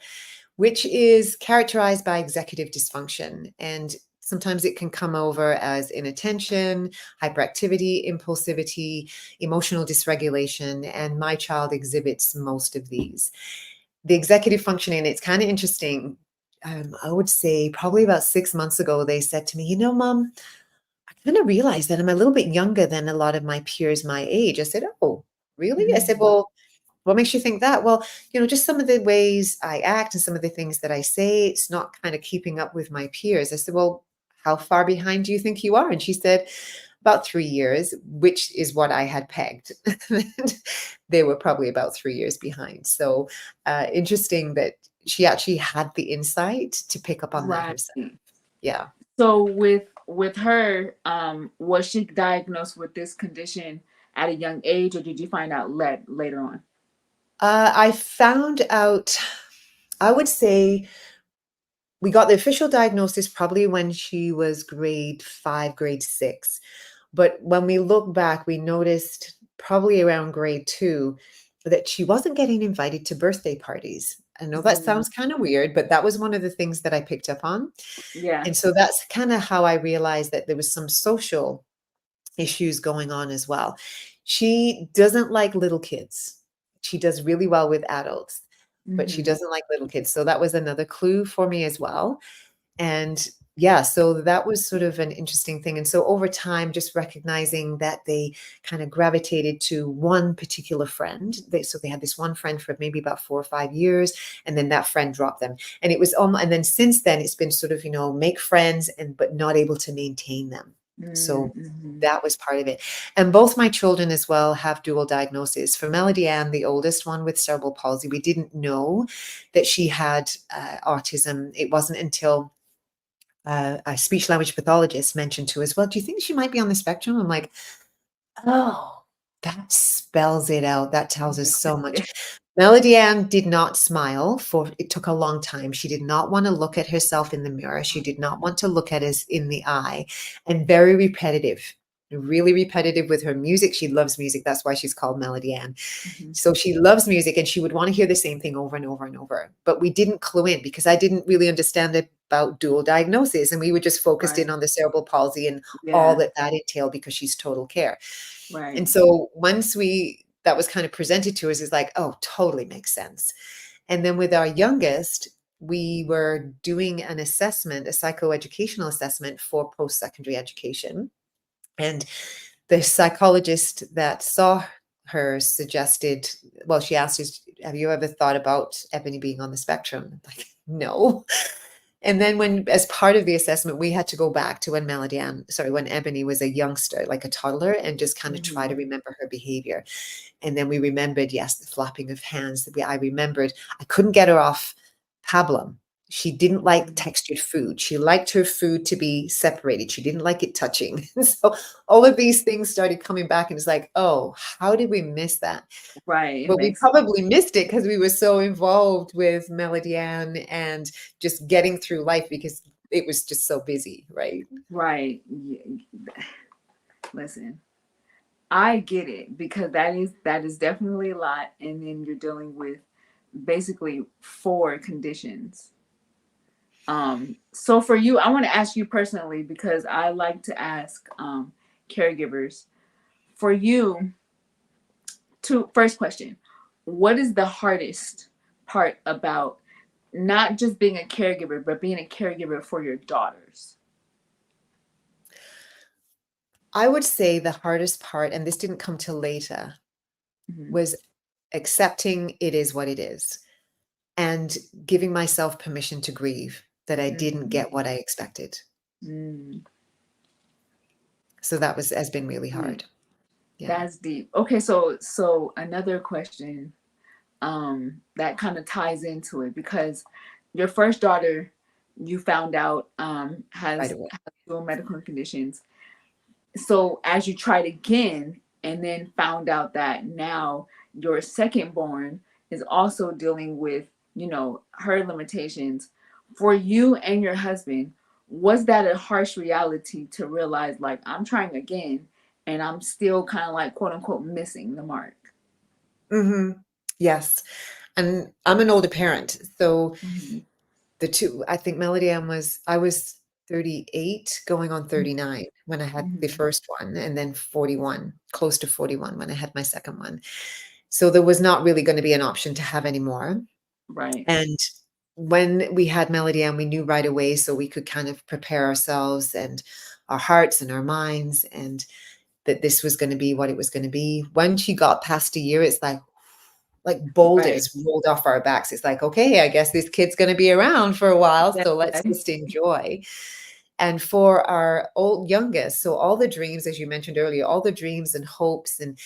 Speaker 2: which is characterized by executive dysfunction. And sometimes it can come over as inattention, hyperactivity, impulsivity, emotional dysregulation. And my child exhibits most of these. The executive functioning, it's kind of interesting. I would say probably about 6 months ago, they said to me, Mom, I kind of realized that I'm a little bit younger than a lot of my peers my age. I said, Oh, really? I
Speaker 1: Mm-hmm.
Speaker 2: said, Well, what makes you think that? Well, just some of the ways I act and some of the things that I say, it's not kind of keeping up with my peers. I said, Well, how far behind do you think you are? And she said, About 3 years, which is what I had pegged. And they were probably about 3 years behind. So interesting that she actually had the insight to pick up on that
Speaker 1: Right.
Speaker 2: herself. Yeah.
Speaker 1: So with her, was she diagnosed with this condition at a young age, or did you find out later on?
Speaker 2: I found out, I would say, we got the official diagnosis probably when she was grade 5, grade 6. But when we look back, we noticed probably around grade 2 that she wasn't getting invited to birthday parties. I know that
Speaker 1: Mm,
Speaker 2: sounds kind of weird, but that was one of the things that I picked up on.
Speaker 1: yeah.
Speaker 2: And so that's kind of how I realized that there was some social issues going on as well. She doesn't like little kids. She does really well with adults, but she
Speaker 1: Mm-hmm.
Speaker 2: doesn't like little kids. So that was another clue for me as well. And yeah, so that was sort of an interesting thing. And so over time, just recognizing that they kind of gravitated to one particular friend. So they had this one friend for maybe about 4 or 5 years, and then that friend dropped them. And it was and then since then it's been sort of, make friends but not able to maintain them. So
Speaker 1: Mm-hmm.
Speaker 2: that was part of it. And both my children as well have dual diagnoses. For Melody Ann, the oldest one with cerebral palsy, we didn't know that she had autism. It wasn't until a speech language pathologist mentioned to us, well, do you think she might be on the spectrum? I'm like, oh, that spells it out. That tells us so much. Melody Ann did not smile for it took a long time. She did not want to look at herself in the mirror. She did not want to look at us in the eye, and very repetitive, really repetitive with her music. She loves music. That's why she's called Melody Ann.
Speaker 1: Mm-hmm.
Speaker 2: So she loves music and she would want to hear the same thing over and over and over. But we didn't clue in because I didn't really understand about dual diagnosis. And we were just focused
Speaker 1: Right.
Speaker 2: in on the cerebral palsy and all
Speaker 1: Yeah.
Speaker 2: that entailed because she's total care.
Speaker 1: Right.
Speaker 2: And so once that was kind of presented to us, is like, oh, totally makes sense. And then with our youngest, we were doing an assessment, a psychoeducational assessment for post-secondary education. And the psychologist that saw her suggested, well, she asked us, have you ever thought about Ebony being on the spectrum? Like, no. And then as part of the assessment, we had to go back to when Ebony was a youngster, like a toddler, and just kind of try
Speaker 1: Mm-hmm.
Speaker 2: to remember her behavior. And then we remembered, yes, the flapping of hands. I remembered I couldn't get her off pablum. She didn't like
Speaker 1: Mm.
Speaker 2: textured food. She liked her food to be separated. She didn't like it touching. So all of these things started coming back, and it's like, oh, how did we miss that?
Speaker 1: Right. It
Speaker 2: But we
Speaker 1: makes
Speaker 2: probably missed it because we were so involved with Melody Ann and just getting through life because it was just so busy, right?
Speaker 1: right. Listen, I get it because that is definitely a lot, and then you're dealing with basically four conditions. So for you, I want to ask you personally because I like to ask caregivers. For you, to first question, what is the hardest part about not just being a caregiver, but being a caregiver for your daughters?
Speaker 2: I would say the hardest part, and this didn't come till later,
Speaker 1: Mm-hmm.
Speaker 2: was accepting it is what it is and giving myself permission to grieve that I didn't
Speaker 1: Mm-hmm.
Speaker 2: get what I expected.
Speaker 1: Mm-hmm.
Speaker 2: So that has been really
Speaker 1: Yeah,
Speaker 2: hard. Yeah,
Speaker 1: that's deep. Okay, so another question that kind of ties into it because your first daughter you found out
Speaker 2: right
Speaker 1: has
Speaker 2: away.
Speaker 1: dual medical conditions. So as you tried again and then found out that now your second born is also dealing with, her limitations, for you and your husband, was that a harsh reality to realize like I'm trying again and I'm still kind of like quote unquote missing the mark?
Speaker 2: Hmm. Yes. And I'm an older parent. So
Speaker 1: Mm-hmm.
Speaker 2: the two, I think I was 38 going on 39 when I had the
Speaker 1: Mm-hmm.
Speaker 2: first one, and then 41, close to 41 when I had my second one. So there was not really going to be an option to have any more.
Speaker 1: Right.
Speaker 2: And when we had Melody Ann, we knew right away, so we could kind of prepare ourselves and our hearts and our minds, and that this was going to be what it was going to be. When she got past a year, it's like
Speaker 1: Right.
Speaker 2: boulders rolled off our backs. It's like, okay, I guess this kid's going to be around for a while,
Speaker 1: Yeah.
Speaker 2: so let's just enjoy. And for our old youngest, so all the dreams, as you mentioned earlier, all the dreams and hopes and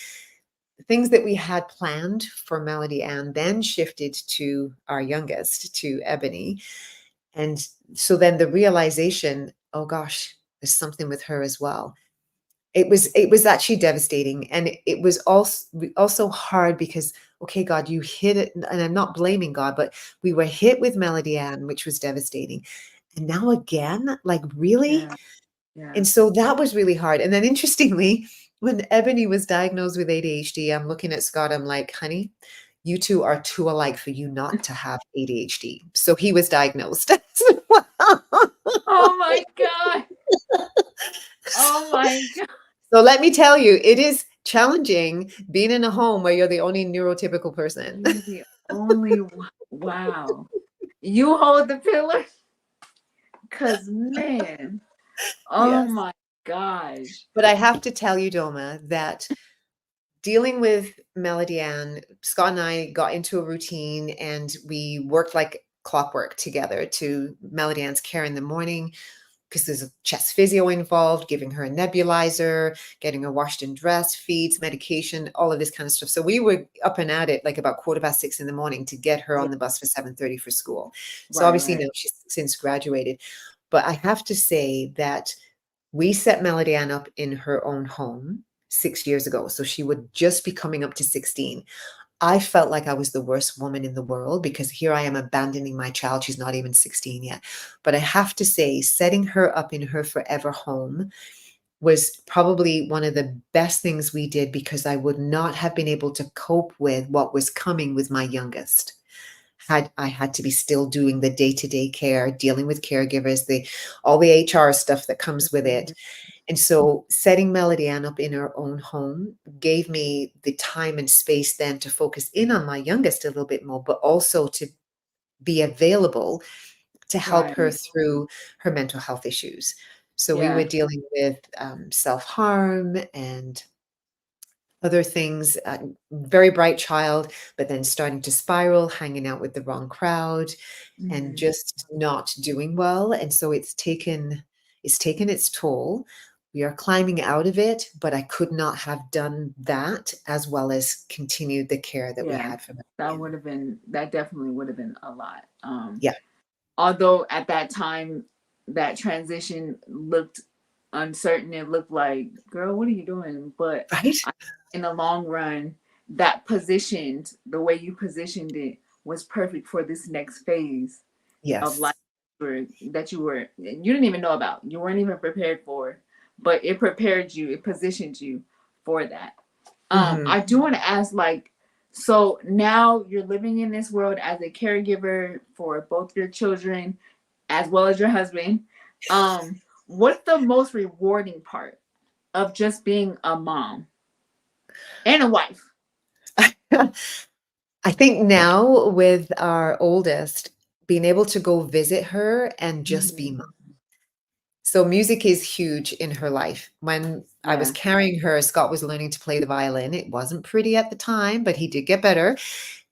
Speaker 2: things that we had planned for Melody Ann then shifted to our youngest, to Ebony. And so then the realization, oh gosh, there's something with her as well. It was actually devastating, and it was also hard because, okay, God, you hit it, and I'm not blaming God, but we were hit with Melody Ann, which was devastating, and now again, like, really?
Speaker 1: Yeah. Yeah.
Speaker 2: And so that was really hard. And then interestingly, when Ebony was diagnosed with ADHD, I'm looking at Scott, I'm like, honey, you two are too alike for you not to have ADHD. So he was diagnosed as well.
Speaker 1: Oh my god. Oh
Speaker 2: So
Speaker 1: my god.
Speaker 2: so let me tell you, it is challenging being in a home where you're the only neurotypical person.
Speaker 1: You're the only wow. You hold the pillar? Cause man, oh
Speaker 2: Yes.
Speaker 1: my gosh.
Speaker 2: But I have to tell you, Doma, that dealing with Melody Ann, Scott and I got into a routine and we worked like clockwork together to Melody Ann's care in the morning because there's a chest physio involved, giving her a nebulizer, getting her washed and dressed, feeds, medication, all of this kind of stuff. So we were up and at it like about 6:15 in the morning to get her
Speaker 1: Yeah,
Speaker 2: on the bus for 7:30 for school. So
Speaker 1: right,
Speaker 2: obviously
Speaker 1: right.
Speaker 2: now she's since graduated. But I have to say that we set Melody Ann up in her own home 6 years ago. So she would just be coming up to 16. I felt like I was the worst woman in the world because here I am abandoning my child. She's not even 16 yet. But I have to say, setting her up in her forever home was probably one of the best things we did because I would not have been able to cope with what was coming with my youngest. I had to be still doing the day-to-day care, dealing with caregivers, the all the HR stuff that comes with it.
Speaker 1: Mhm.
Speaker 2: And so setting Melody Ann up in her own home gave me the time and space then to focus in on my youngest a little bit more, but also to be available to help her
Speaker 1: Right.
Speaker 2: through her mental health issues. So we were
Speaker 1: Yeah.
Speaker 2: dealing with self-harm and other things, very bright child, but then starting to spiral, hanging out with the wrong crowd and
Speaker 1: Mhm.
Speaker 2: just not doing well. And so it's taken its toll. We are climbing out of it, but I could not have done that as well as continued the care that we
Speaker 1: Yeah.
Speaker 2: had for
Speaker 1: That
Speaker 2: Marianne.
Speaker 1: would have been that definitely would have been a lot.
Speaker 2: Yeah.
Speaker 1: although at that time that transition looked uncertain, it looked like, girl, what are you doing? But
Speaker 2: Right?
Speaker 1: I, in the long run, that positioned, the way you positioned it was perfect for this next phase of life
Speaker 2: Yes.
Speaker 1: that you didn't even know about. You weren't even prepared for, but it prepared you, it positioned you for that.
Speaker 2: Hmm.
Speaker 1: I do want to ask, like, so now you're living in this world as a caregiver for both your children as well as your husband. What's the most rewarding part of just being a mom and a wife?
Speaker 2: I think now with our oldest, being able to go visit her and just be
Speaker 1: Mhm.
Speaker 2: mom. So music is huge in her life. When I was
Speaker 1: Yeah.
Speaker 2: carrying her, Scott was learning to play the violin. It wasn't pretty at the time, but he did get better.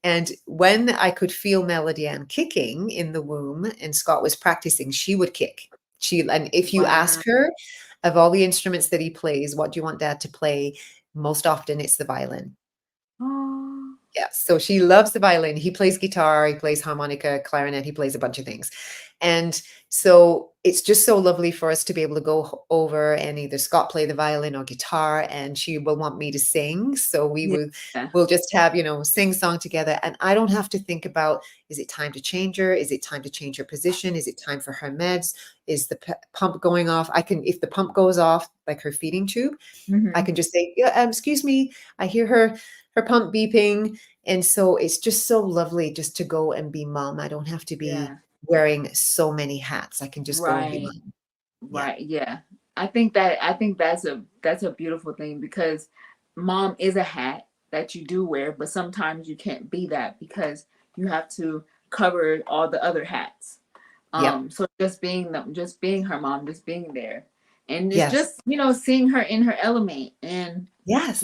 Speaker 2: And when I could feel Melody Ann kicking in the womb and Scott was practicing, she would kick. And if you
Speaker 1: Wow.
Speaker 2: ask her of all the instruments that he plays, what do you want dad to play? Most often it's the violin.
Speaker 1: Oh,
Speaker 2: Yeah, so she loves the violin. He plays guitar, he plays harmonica, clarinet, he plays a bunch of things. And so it's just so lovely for us to be able to go over and either Scott play the violin or guitar, and she will want me to sing. So
Speaker 1: yeah.
Speaker 2: we'll just have, sing song together. And I don't have to think about, is it time to change her? Is it time to change her position? Is it time for her meds? Is the pump going off? If the pump goes off, like her feeding tube, I
Speaker 1: Hmm.
Speaker 2: can just say, yeah, excuse me, I hear her pump beeping. And so it's just so lovely just to go and be mom. I don't have to be
Speaker 1: Yeah.
Speaker 2: wearing so many hats. I can just go and be
Speaker 1: Right.
Speaker 2: mom. Yeah.
Speaker 1: Right. Yeah. I think that's a beautiful thing, because mom is a hat that you do wear, but sometimes you can't be that because you have to cover all the other hats.
Speaker 2: Yep.
Speaker 1: So just being her mom, just being there. And it's
Speaker 2: Yes.
Speaker 1: just, seeing her in her element, and
Speaker 2: Yes.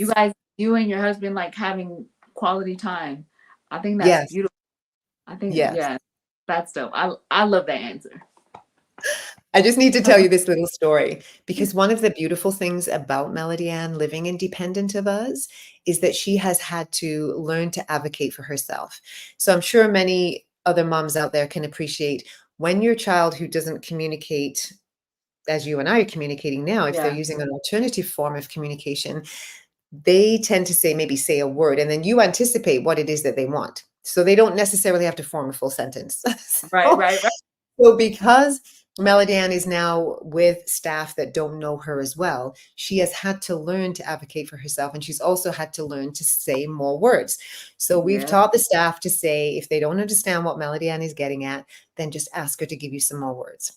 Speaker 1: you and your husband like having quality time. I think that's
Speaker 2: Yes.
Speaker 1: beautiful. I think,
Speaker 2: Yes.
Speaker 1: yeah, that's dope. I love that answer.
Speaker 2: I just need to tell you this little story because one of the beautiful things about Melody Ann living independent of us is that she has had to learn to advocate for herself. So I'm sure many other moms out there can appreciate when your child who doesn't communicate as you and I are communicating now, if they're
Speaker 1: Yeah.
Speaker 2: using an alternative form of communication, they tend to maybe say a word, and then you anticipate what it is that they want. So they don't necessarily have to form a full sentence.
Speaker 1: Right,
Speaker 2: so,
Speaker 1: right, right.
Speaker 2: so because Melody Ann is now with staff that don't know her as well, she has had to learn to advocate for herself, and she's also had to learn to say more words. So we've
Speaker 1: Yeah.
Speaker 2: taught the staff to say, if they don't understand what Melody Ann is getting at, then just ask her to give you some more words.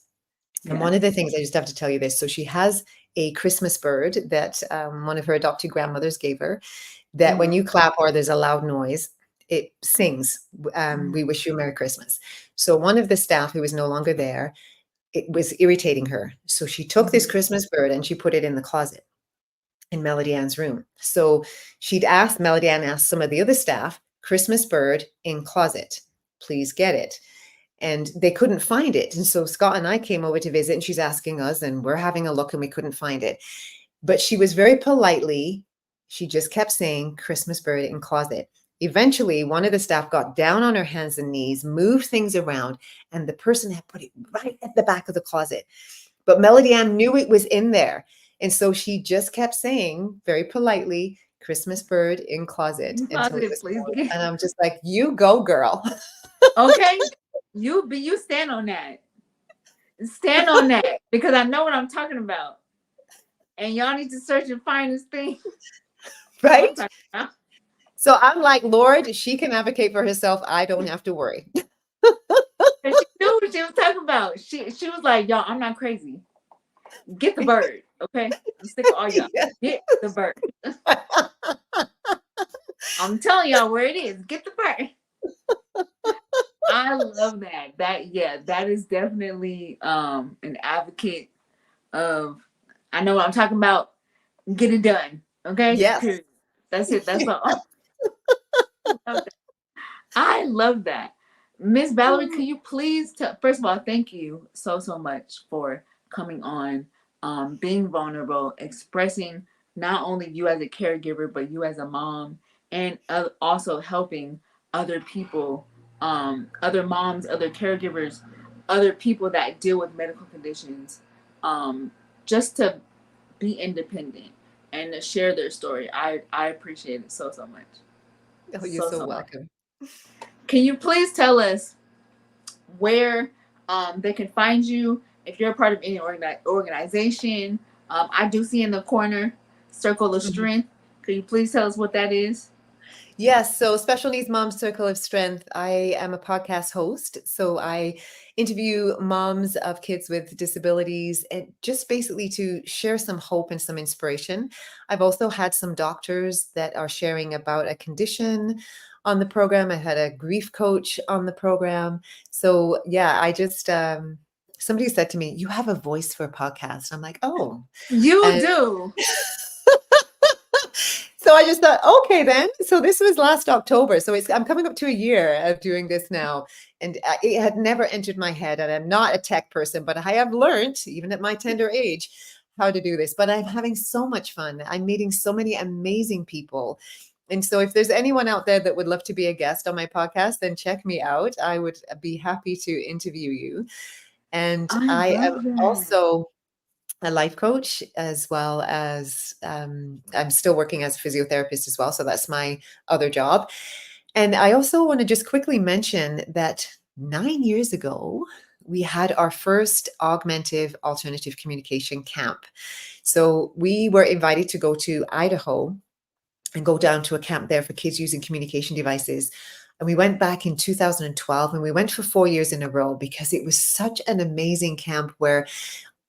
Speaker 2: And
Speaker 1: Yeah.
Speaker 2: one of the things, I just have to tell you this. So she has a Christmas bird that one of her adopted grandmothers gave her, that when
Speaker 1: Mhm.
Speaker 2: you clap or there's a loud noise, it sings,
Speaker 1: Mhm.
Speaker 2: "We wish you a Merry Christmas." So one of the staff who was no longer there, it was irritating her. So she took this
Speaker 1: Mhm.
Speaker 2: Christmas bird and she put it in the closet in Melody Ann's room. So Melody Ann asked some of the other staff, "Christmas bird in closet, please get it." And they couldn't find it. And so Scott and I came over to visit, and she's asking us, and we're having a look, and we couldn't find it. But she was very politely, she just kept saying, "Christmas bird in closet." Eventually, one of the staff got down on her hands and knees, moved things around, and the person had put it right at the back of the closet. But Melody Ann knew it was in there. And so she just kept saying very politely, "Christmas bird in closet,"
Speaker 1: You
Speaker 2: until it
Speaker 1: positive,
Speaker 2: was
Speaker 1: please
Speaker 2: gone.
Speaker 1: get.
Speaker 2: And I'm just like, you go, girl.
Speaker 1: Okay. You stand on that. Stand on that, because I know what I'm talking about. And y'all need to search and find this thing. I'm
Speaker 2: Right?
Speaker 1: talking about.
Speaker 2: So I'm like, Lord, she can advocate for herself. I don't have to worry.
Speaker 1: And she knew what she was talking about. She was like, y'all, I'm not crazy. Get the bird. Okay? I'm sick of all y'all.
Speaker 2: Yeah.
Speaker 1: Get the bird. I'm telling y'all where it is. Get the bird. I love that. That is definitely an advocate of, I know what I'm talking about. Get it done. Okay?
Speaker 2: Yes.
Speaker 1: Period. That's it. That's all. I love that. Miss Valerie, could you please tell, first of all, thank you so much for coming on, being vulnerable, expressing not only you as a caregiver, but you as a mom, and also helping other people, other moms, other caregivers other people that deal with medical conditions, um, just to be independent and to share their story. I appreciate it so so much,
Speaker 2: Oh, you're
Speaker 1: so
Speaker 2: so
Speaker 1: so much.
Speaker 2: welcome.
Speaker 1: Can you please tell us where they can find you if you're a part of any organization? I do see in the corner Circle of
Speaker 2: Mhm.
Speaker 1: Strength. Could you please tell us what that is?
Speaker 2: Yes, so Special Needs Moms Circle of Strength. I am a podcast host. So I interview moms of kids with disabilities and just basically to share some hope and some inspiration. I've also had some doctors that are sharing about a condition on the program. I had a grief coach on the program. So yeah, I just somebody said to me, "You have a voice for a podcast." I'm like, "Oh."
Speaker 1: You
Speaker 2: And
Speaker 1: do.
Speaker 2: so I just thought, okay, then. So this was last October. So I'm coming up to a year of doing this now. And it had never entered my head. And I'm not a tech person, but I have learned, even at my tender age, how to do this. But I'm having so much fun. I'm meeting so many amazing people. And so if there's anyone out there that would love to be a guest on my podcast, then check me out. I would be happy to interview you. And
Speaker 1: I
Speaker 2: I am
Speaker 1: love that.
Speaker 2: also a life coach, as well as I'm still working as a physiotherapist as well. So that's my other job. And I also want to just quickly mention that 9 years ago, we had our first augmentative alternative communication camp. So we were invited to go to Idaho and go down to a camp there for kids using communication devices. And we went back in 2012 and we went for 4 years in a row because it was such an amazing camp where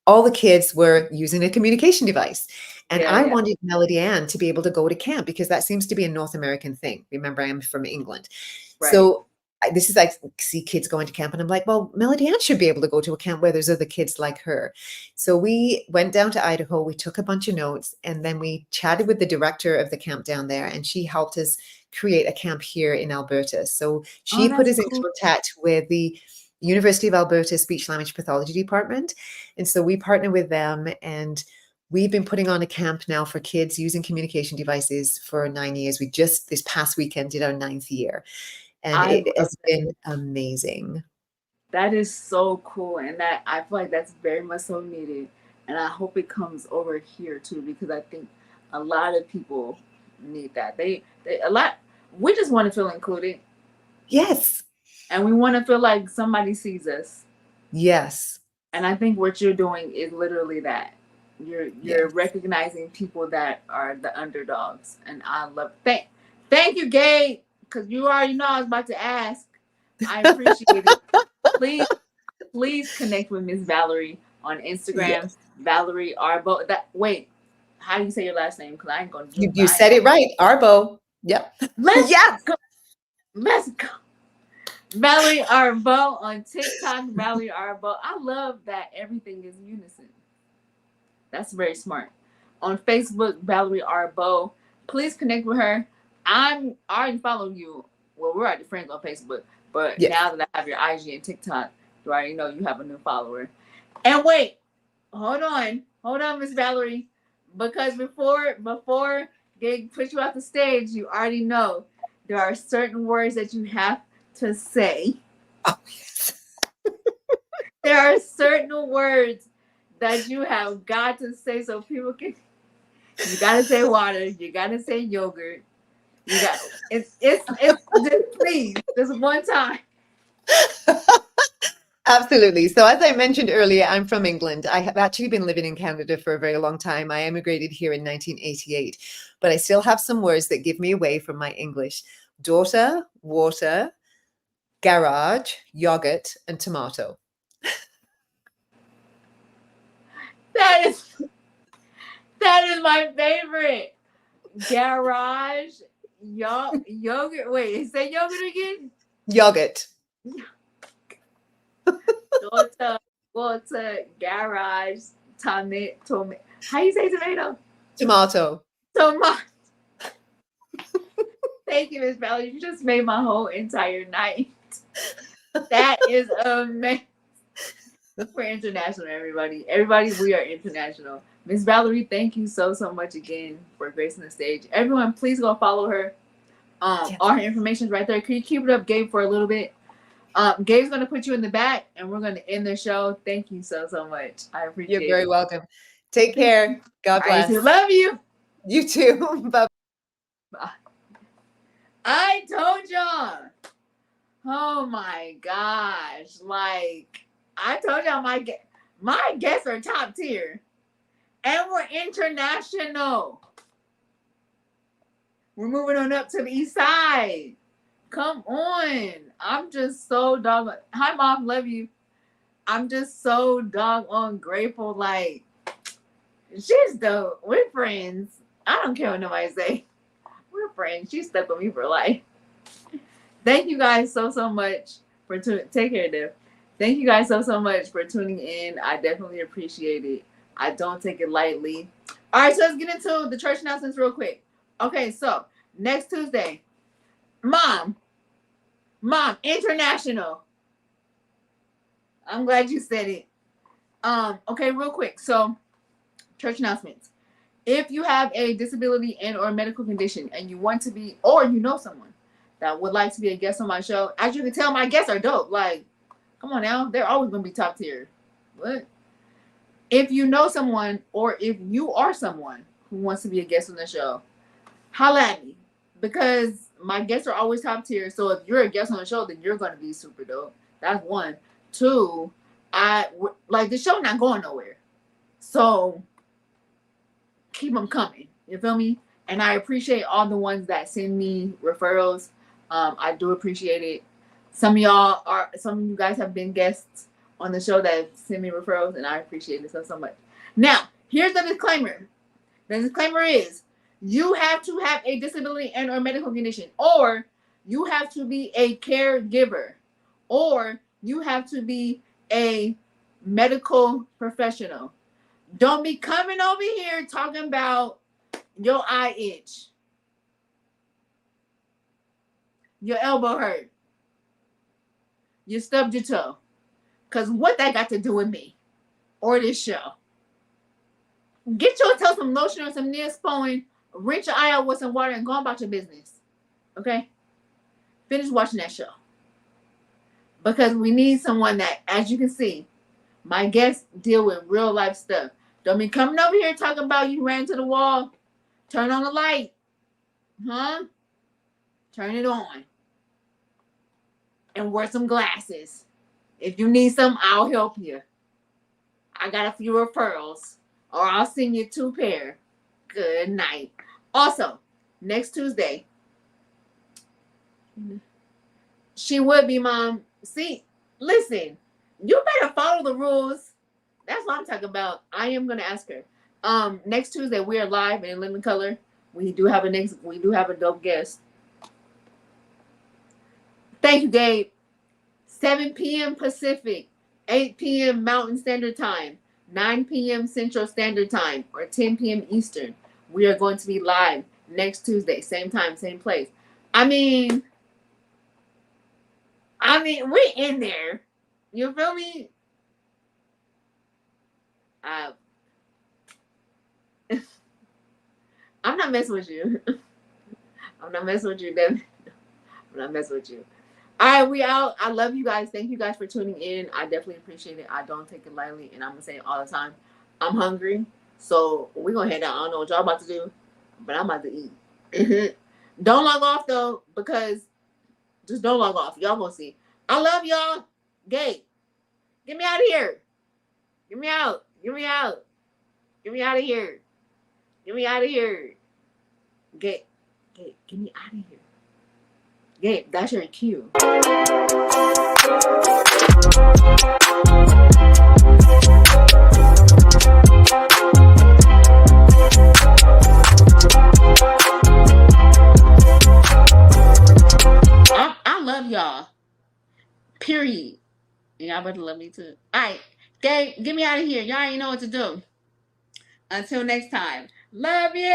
Speaker 2: all the kids were using a communication device. And
Speaker 1: Yeah,
Speaker 2: I
Speaker 1: yeah,
Speaker 2: wanted Melody Ann to be able to go to camp because that seems to be a North American thing. Remember, I am from England.
Speaker 1: right.
Speaker 2: So this is like see kids going to camp, and I'm like, well, Melody Ann should be able to go to a camp where there's other kids like her. So we went down to Idaho, we took a bunch of notes, and then we chatted with the director of the camp down there, and she helped us create a camp here in Alberta. So
Speaker 1: Oh,
Speaker 2: she put
Speaker 1: that's
Speaker 2: us in
Speaker 1: cool.
Speaker 2: contact with the University of Alberta Speech Language Pathology Department. And so we partner with them, and we've been putting on a camp now for kids using communication devices for 9 years. We just this past weekend did our ninth year, and
Speaker 1: I
Speaker 2: it
Speaker 1: love
Speaker 2: has
Speaker 1: that.
Speaker 2: been amazing.
Speaker 1: That is so cool, and that I feel like that's very much so needed. And I hope it comes over here too, because I think a lot of people need that. They a lot. We just want to feel included,
Speaker 2: Yes.
Speaker 1: and we want to feel like somebody sees us.
Speaker 2: Yes.
Speaker 1: And I think what you're doing is literally that. You're
Speaker 2: Yes.
Speaker 1: recognizing people that are the underdogs, and I love. Thank you, Gabe, because you already know I was about to ask. I appreciate it. Please please connect with Miss Valerie on Instagram.
Speaker 2: Yes.
Speaker 1: Valerie Arbeau. That wait, how do you say your last name? Because I ain't gonna do.
Speaker 2: You
Speaker 1: I ain't
Speaker 2: said
Speaker 1: gonna.
Speaker 2: it right. Arbeau. Yep.
Speaker 1: Let's
Speaker 2: Yes.
Speaker 1: go. Let's go. Valerie Arbeau on TikTok. Valerie Arbeau. I love that everything is unison. That's very smart. On Facebook, Valerie Arbeau. Please connect with her. I already follow you. Well, we're already friends on Facebook, but
Speaker 2: Yes.
Speaker 1: now that I have your IG and TikTok, you already know you have a new follower. And wait, hold on, Miss Valerie, because before they put you off the stage, you already know there are certain words that you have to say.
Speaker 2: Oh, yes.
Speaker 1: There are certain words that you have got to say so people can. You gotta say water. You gotta say yogurt. You got it's just please just one time.
Speaker 2: Absolutely. So, as I mentioned earlier, I'm from England. I have actually been living in Canada for a very long time. I emigrated here in 1988, but I still have some words that give me away from my English: daughter, water, garage, yogurt, and tomato.
Speaker 1: That is that is my favorite. Garage, yogurt. Wait, say yogurt again.
Speaker 2: Yogurt,
Speaker 1: Daughter, water, garage, tomato. How you say tomato?
Speaker 2: tomato.
Speaker 1: Tomato. Thank you, Miss Valerie. You just made my whole entire night. That is amazing. We're international, everybody. Everybody, we are international. Miss Valerie, thank you so so much again for gracing the stage. Everyone, please go follow her.
Speaker 2: Yes.
Speaker 1: All her information is right there. Can you keep it up, Gabe, for a little bit? Gabe's gonna put you in the back, and we're gonna end the show. Thank you so much. I
Speaker 2: You're
Speaker 1: appreciate
Speaker 2: very
Speaker 1: it.
Speaker 2: welcome. Take care. God
Speaker 1: I
Speaker 2: bless.
Speaker 1: love you.
Speaker 2: You too. Bye.
Speaker 1: I told y'all. Oh my gosh! Like I told y'all, my guests are top tier, and we're international. We're moving on up to the east side. Come on! I'm just so doggone. Hi, mom. Love you. I'm just so doggone grateful. Like she's dope. We're friends. I don't care what nobody say. We're friends. She's stuck with me for life. Thank you guys so much for take care, Dev. Thank you guys so much for tuning in. I definitely appreciate it. I don't take it lightly. All right, so let's get into the church announcements real quick. Okay, so next Tuesday, Mom, International. I'm glad you said it. Okay, real quick. So, church announcements. If you have a disability and or medical condition and you want to be, or you know someone that would like to be a guest on my show, as you can tell, my guests are dope. Like, come on now, they're always gonna be top tier. What? If you know someone, or if you are someone who wants to be a guest on the show, holla at me, because my guests are always top tier. So if you're a guest on the show, then you're gonna be super dope. That's one. Two, like the show not going nowhere, so keep them coming. You feel me? And I appreciate all the ones that send me referrals. I do appreciate it. Some of you guys have been guests on the show that send me referrals, and I appreciate it so much. Now, here's the disclaimer. The disclaimer is you have to have a disability and or medical condition, or you have to be a caregiver, or you have to be a medical professional. Don't be coming over here talking about your eye itch, your elbow hurt, you stubbed your toe. Because what that got to do with me or this show? Get yourself some lotion or some Neosporin, rinse your eye out with some water, and go on about your business. Okay? Finish watching that show. Because we need someone that, as you can see, my guests deal with real life stuff. Don't be coming over here talking about you ran to the wall. Turn on the light. Huh? Turn it on. And wear some glasses. If you need some, I'll help you. I got a few referrals. Or I'll send you 2 pair. Good night. Also, next Tuesday, she would be, Mom. See, listen, you better follow the rules. That's what I'm talking about. I am gonna ask her. Next Tuesday we are live in living color. We do have a dope guest. Thank you, Gabe. 7 p.m. Pacific, 8 p.m. Mountain Standard Time, 9 p.m. Central Standard Time, or 10 p.m. Eastern. We are going to be live next Tuesday, same time, same place. I mean, we're in there. You feel me? I'm not messing with you. I'm not messing with you, Devin. I'm not messing with you. All right, we out. I love you guys. Thank you guys for tuning in. I definitely appreciate it. I don't take it lightly, and I'm gonna say it all the time. I'm hungry, so we're gonna head out. I don't know what y'all about to do, but I'm about to eat. Don't log off though, because just don't log off. Y'all gonna see. I love y'all. Gabe, get me out of here. Get me out. Get me out. Get me out of here. Get me out of here. Gabe, get me out of here. Gabe, that's your cue. I love y'all. Period. And y'all better love me too. Alright. Gabe, get me out of here. Y'all ain't know what to do. Until next time. Love you.